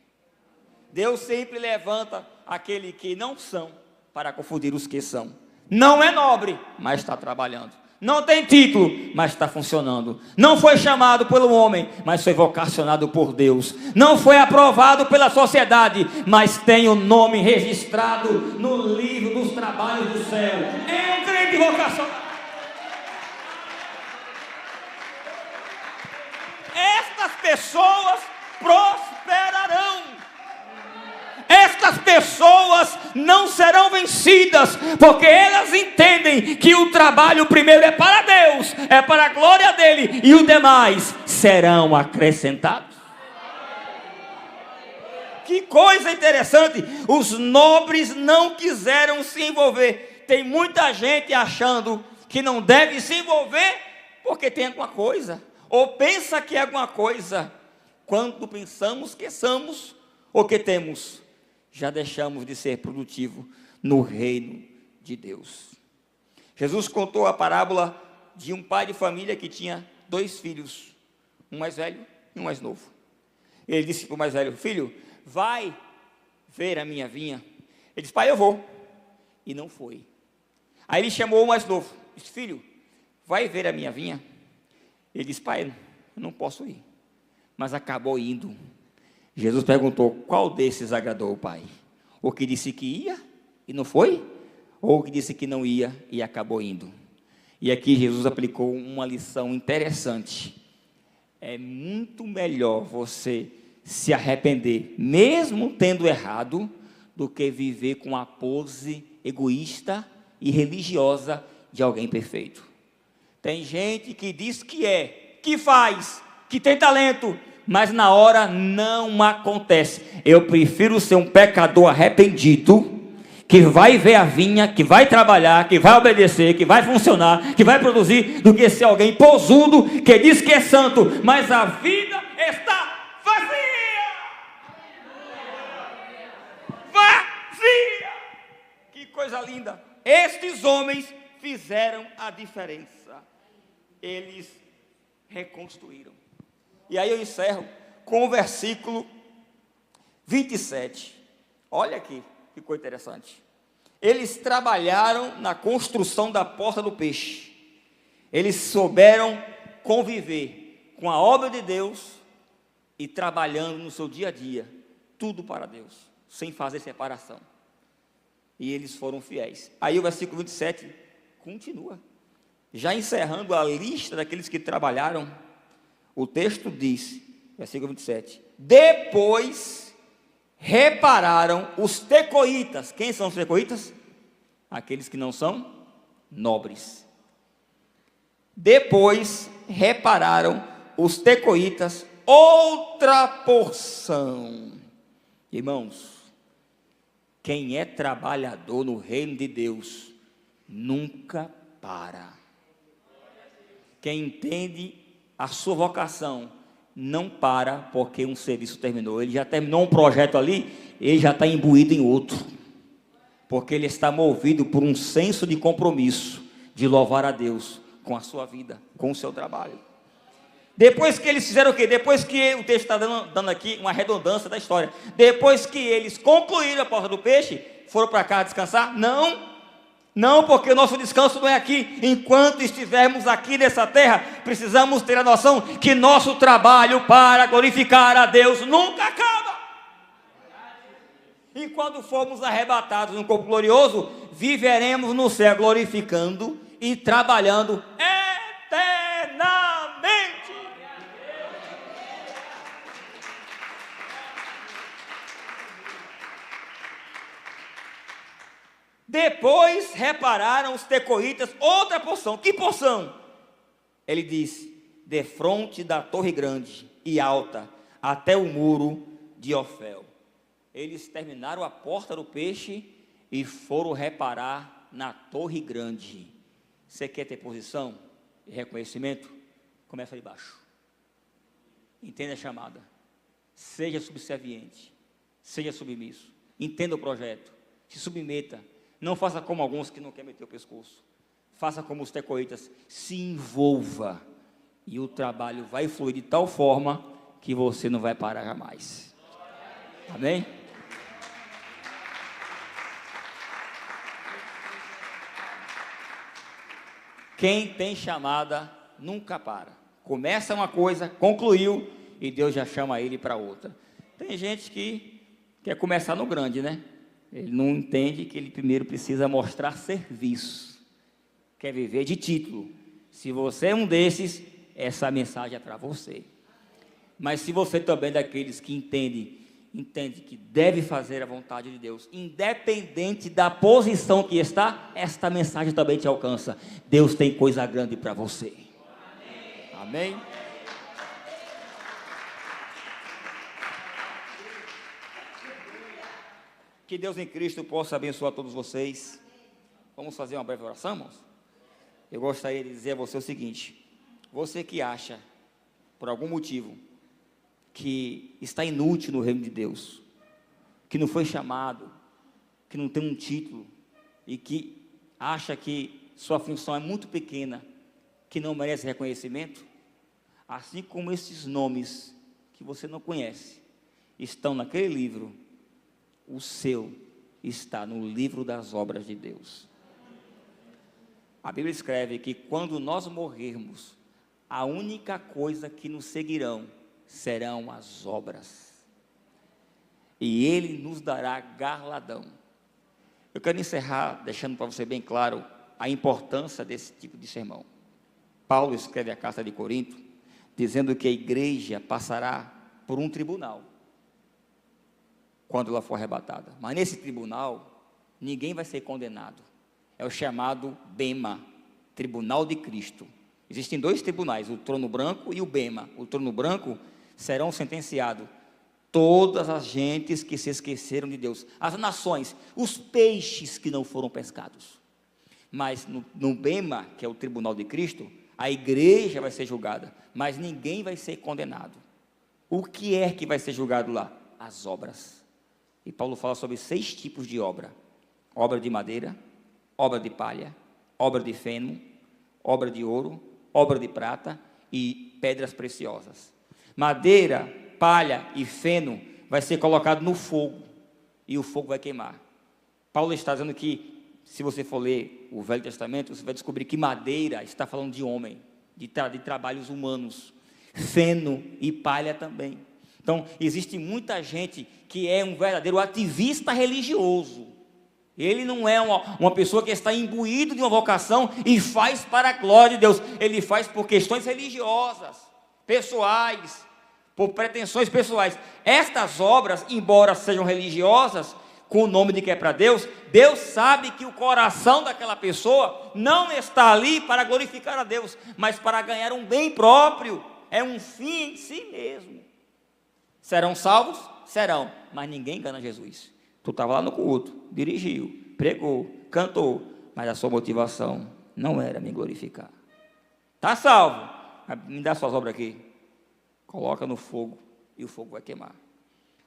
Deus sempre levanta aquele que não são, para confundir os que são. Não é nobre, mas está trabalhando. Não tem título, mas está funcionando. Não foi chamado pelo homem, mas foi vocacionado por Deus. Não foi aprovado pela sociedade, mas tem o nome registrado no livro dos trabalhos do céu. É um crente vocacionado. Estas pessoas prosperarão. Estas pessoas não serão vencidas, porque elas entendem que o trabalho primeiro é para Deus, é para a glória dele, e os demais serão acrescentados. que coisa interessante, os nobres não quiseram se envolver. Tem muita gente achando que não deve se envolver porque tem alguma coisa, ou pensa que é alguma coisa. Quando pensamos que somos ou que temos, já deixamos de ser produtivo no reino de Deus. Jesus contou a parábola de um pai de família que tinha 2 filhos, um mais velho e um mais novo. Ele disse para o mais velho: filho, vai ver a minha vinha. Ele disse: pai, eu vou. E não foi. Aí ele chamou o mais novo, disse: filho, vai ver a minha vinha. Ele disse: pai, eu não posso ir. Mas acabou indo. Jesus perguntou: qual desses agradou o pai? O que disse que ia e não foi? Ou o que disse que não ia e acabou indo? E aqui Jesus aplicou uma lição interessante. É muito melhor você se arrepender, mesmo tendo errado, do que viver com a pose egoísta e religiosa de alguém perfeito. Tem gente que diz que é, que faz, que tem talento, mas na hora não acontece. Eu prefiro ser um pecador arrependido, que vai ver a vinha, que vai trabalhar, que vai obedecer, que vai funcionar, que vai produzir, do que ser alguém posudo, que diz que é santo, mas a vida está vazia. Vazia! Que coisa linda! Estes homens fizeram a diferença. Eles reconstruíram. E aí eu encerro com o versículo 27. Olha aqui. Que coisa interessante. Eles trabalharam na construção da porta do peixe. Eles souberam conviver com a obra de Deus e trabalhando no seu dia a dia, tudo para Deus, sem fazer separação. E eles foram fiéis. Aí o versículo 27 continua. Já encerrando a lista daqueles que trabalharam, o texto diz, versículo 27, depois repararam os tecoítas. Quem são os tecoítas? Aqueles que não são nobres. Depois repararam os tecoítas outra porção. Irmãos, quem é trabalhador no reino de Deus nunca para. Quem entende a sua vocação não para porque um serviço terminou. Ele já terminou um projeto ali, ele já está imbuído em outro, porque ele está movido por um senso de compromisso, de louvar a Deus com a sua vida, com o seu trabalho. Depois que eles fizeram o quê? Depois que o texto está dando aqui uma redundância da história, depois que eles concluíram a porta do peixe, foram para casa descansar? Não, porque o nosso descanso não é aqui. Enquanto estivermos aqui nessa terra, precisamos ter a noção que nosso trabalho para glorificar a Deus nunca acaba. E quando formos arrebatados num corpo glorioso, viveremos no céu glorificando e trabalhando eternamente. Depois repararam os tecoítas outra porção. Que porção? Ele disse: defronte da torre grande e alta, até o muro de Ofel. Eles terminaram a porta do peixe e foram reparar na torre grande. Você quer ter posição e reconhecimento? Começa de baixo. Entenda a chamada. Seja subserviente. Seja submisso. Entenda o projeto. Se submeta. Não faça como alguns que não querem meter o pescoço. Faça como os tecoítas. Se envolva. E o trabalho vai fluir de tal forma que você não vai parar jamais. Amém? Quem tem chamada nunca para. Começa uma coisa, concluiu, e Deus já chama ele para outra. Tem gente que quer começar no grande, né? Ele não entende que ele primeiro precisa mostrar serviço. Quer viver de título. Se você é um desses, essa mensagem é para você. Mas se você também é daqueles que entende que deve fazer a vontade de Deus, independente da posição que está, esta mensagem também te alcança. Deus tem coisa grande para você. Amém? Que Deus em Cristo possa abençoar todos vocês. Vamos fazer uma breve oração, irmãos? Eu gostaria de dizer a você o seguinte: você que acha, por algum motivo, que está inútil no reino de Deus, que não foi chamado, que não tem um título, e que acha que sua função é muito pequena, que não merece reconhecimento, assim como esses nomes que você não conhece, estão naquele livro, o seu está no livro das obras de Deus. A Bíblia escreve que quando nós morrermos, a única coisa que nos seguirão serão as obras, e Ele nos dará galardão. Eu quero encerrar deixando para você bem claro a importância desse tipo de sermão. Paulo escreve a carta de Corinto, dizendo que a igreja passará por um tribunal, quando ela for arrebatada, mas nesse tribunal, ninguém vai ser condenado, é o chamado Bema, Tribunal de Cristo. Existem dois tribunais, o trono branco e o Bema. O trono branco serão sentenciados todas as gentes que se esqueceram de Deus, as nações, os peixes que não foram pescados. Mas no Bema, que é o tribunal de Cristo, a igreja vai ser julgada, mas ninguém vai ser condenado. O que é que vai ser julgado lá? As obras. E Paulo fala sobre 6 tipos de obra: obra de madeira, obra de palha, obra de feno, obra de ouro, obra de prata e pedras preciosas. Madeira, palha e feno vai ser colocado no fogo, e o fogo vai queimar. Paulo está dizendo que, se você for ler o Velho Testamento, você vai descobrir que madeira está falando de homem, de trabalhos humanos, feno e palha também. Então, existe muita gente que é um verdadeiro ativista religioso. Ele não é uma pessoa que está imbuído de uma vocação e faz para a glória de Deus. Ele faz por questões religiosas, pessoais, por pretensões pessoais. Estas obras, embora sejam religiosas, com o nome de que é para Deus, Deus sabe que o coração daquela pessoa não está ali para glorificar a Deus, mas para ganhar um bem próprio. É um fim em si mesmo. Serão salvos? Serão, mas ninguém engana Jesus. Tu estava lá no culto, dirigiu, pregou, cantou, mas a sua motivação não era me glorificar. Está salvo, me dá suas obras aqui, coloca no fogo e o fogo vai queimar.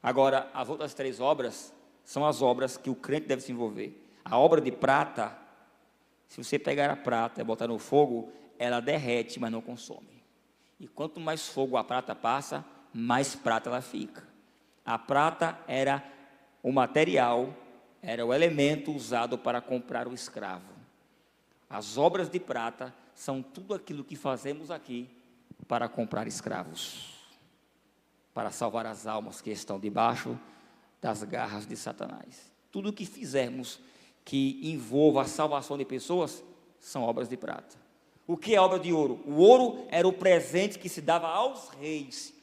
Agora, as outras 3 obras são as obras que o crente deve se envolver. A obra de prata, se você pegar a prata e botar no fogo, ela derrete, mas não consome. E quanto mais fogo a prata passa, mais prata ela fica. A prata era o material, era o elemento usado para comprar o escravo. As obras de prata são tudo aquilo que fazemos aqui para comprar escravos, para salvar as almas que estão debaixo das garras de Satanás. Tudo o que fizermos que envolva a salvação de pessoas são obras de prata. O que é obra de ouro? O ouro era o presente que se dava aos reis.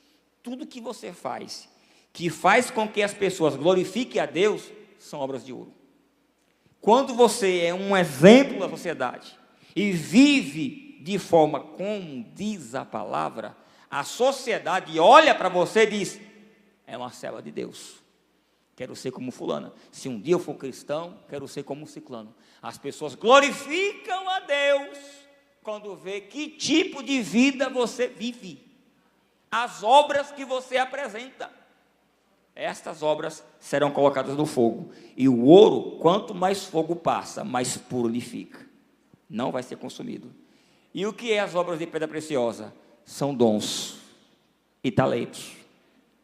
Tudo que você faz, que faz com que as pessoas glorifiquem a Deus, são obras de ouro. Quando você é um exemplo da sociedade e vive de forma como diz a palavra, a sociedade olha para você e diz: é uma serva de Deus, quero ser como fulana. Se um dia eu for cristão, quero ser como ciclano. As pessoas glorificam a Deus quando vê que tipo de vida você vive, as obras que você apresenta. Estas obras serão colocadas no fogo, e o ouro, quanto mais fogo passa, mais puro ele fica, não vai ser consumido. E o que é as obras de pedra preciosa? São dons e talentos.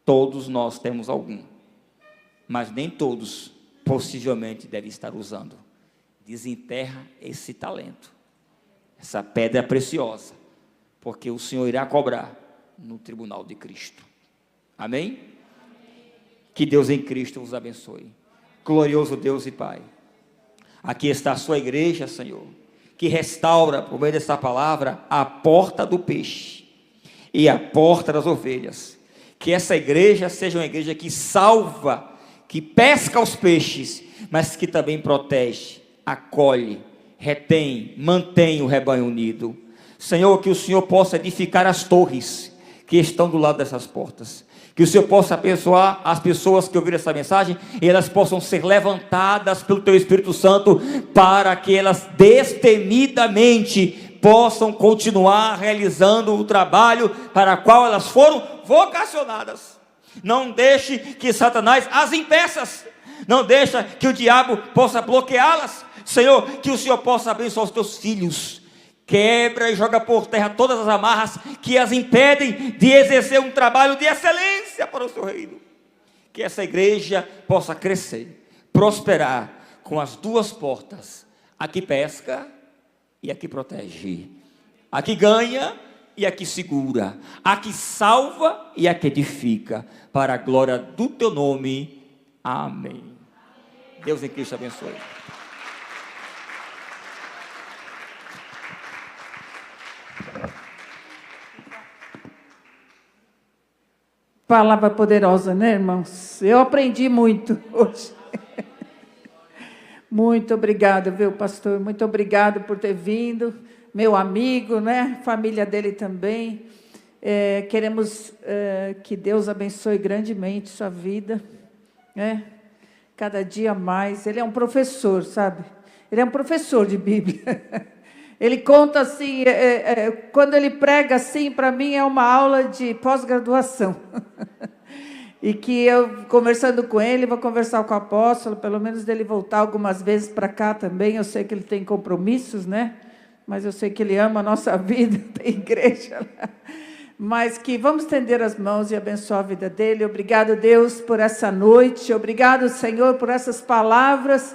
Todos nós temos algum, mas nem todos possivelmente devem estar usando. Desenterra esse talento, essa pedra preciosa, porque o Senhor irá cobrar no tribunal de Cristo. Amém? Que Deus em Cristo vos abençoe. Glorioso Deus e Pai, aqui está a sua igreja, Senhor, que restaura, por meio dessa palavra, a porta do peixe e a porta das ovelhas. Que essa igreja seja uma igreja que salva, que pesca os peixes, mas que também protege, acolhe, retém, mantém o rebanho unido. Senhor, que o Senhor possa edificar as torres que estão do lado dessas portas, Que o Senhor possa abençoar as pessoas que ouviram essa mensagem, e elas possam ser levantadas pelo Teu Espírito Santo, para que elas destemidamente possam continuar realizando o trabalho para o qual elas foram vocacionadas. Não deixe que Satanás as impeça, não deixe que o diabo possa bloqueá-las. Senhor, que o Senhor possa abençoar os Teus filhos. Quebra e joga por terra todas as amarras que as impedem de exercer um trabalho de excelência para o Seu reino. Que essa igreja possa crescer, prosperar com as duas portas: a que pesca e a que protege, a que ganha e a que segura, a que salva e a que edifica, para a glória do Teu nome. Amém. Deus em Cristo abençoe. Palavra poderosa, né, irmãos? Eu aprendi muito hoje. Muito obrigado, viu, pastor? Muito obrigado por ter vindo. Meu amigo, né? Família dele também. Queremos que Deus abençoe grandemente sua vida, né? Cada dia mais. Ele é um professor, sabe? Ele é um professor de Bíblia. Ele conta assim, quando ele prega assim, para mim é uma aula de pós-graduação. E que eu, conversando com ele, vou conversar com o apóstolo, pelo menos dele voltar algumas vezes para cá também. Eu sei que ele tem compromissos, né? Mas eu sei que ele ama a nossa vida, tem igreja lá. Mas que vamos estender as mãos e abençoar a vida dele. Obrigado, Deus, por essa noite. Obrigado, Senhor, por essas palavras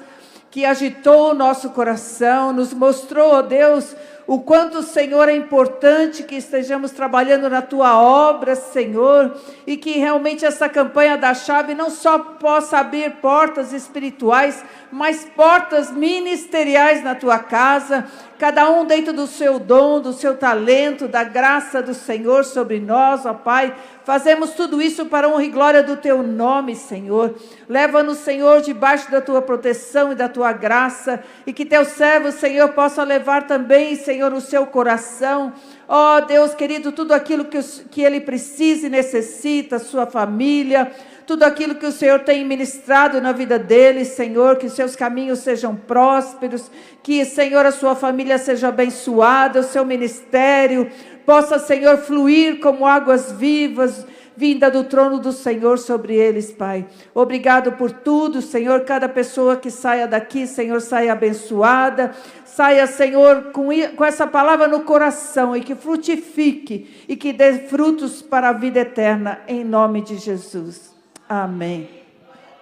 que agitou o nosso coração, nos mostrou, ó Deus, o quanto, Senhor, é importante que estejamos trabalhando na Tua obra, Senhor, e que realmente essa campanha da chave não só possa abrir portas espirituais, mas portas ministeriais na Tua casa, cada um dentro do seu dom, do seu talento, da graça do Senhor sobre nós, ó Pai. Fazemos tudo isso para a honra e glória do Teu nome, Senhor. Leva-nos, Senhor, debaixo da Tua proteção e da Tua graça, e que Teu servo, Senhor, possa levar também, Senhor, o seu coração. Ó Deus querido, tudo aquilo que ele precisa e necessita, sua família, tudo aquilo que o Senhor tem ministrado na vida dele, Senhor, que os seus caminhos sejam prósperos, que, Senhor, a sua família seja abençoada, o seu ministério possa, Senhor, fluir como águas vivas, vinda do trono do Senhor sobre eles, Pai. Obrigado por tudo, Senhor. Cada pessoa que saia daqui, Senhor, saia abençoada. Saia, Senhor, com essa palavra no coração e que frutifique e que dê frutos para a vida eterna, em nome de Jesus. Amém.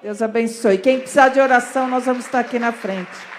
Deus abençoe. Quem precisar de oração, nós vamos estar aqui na frente.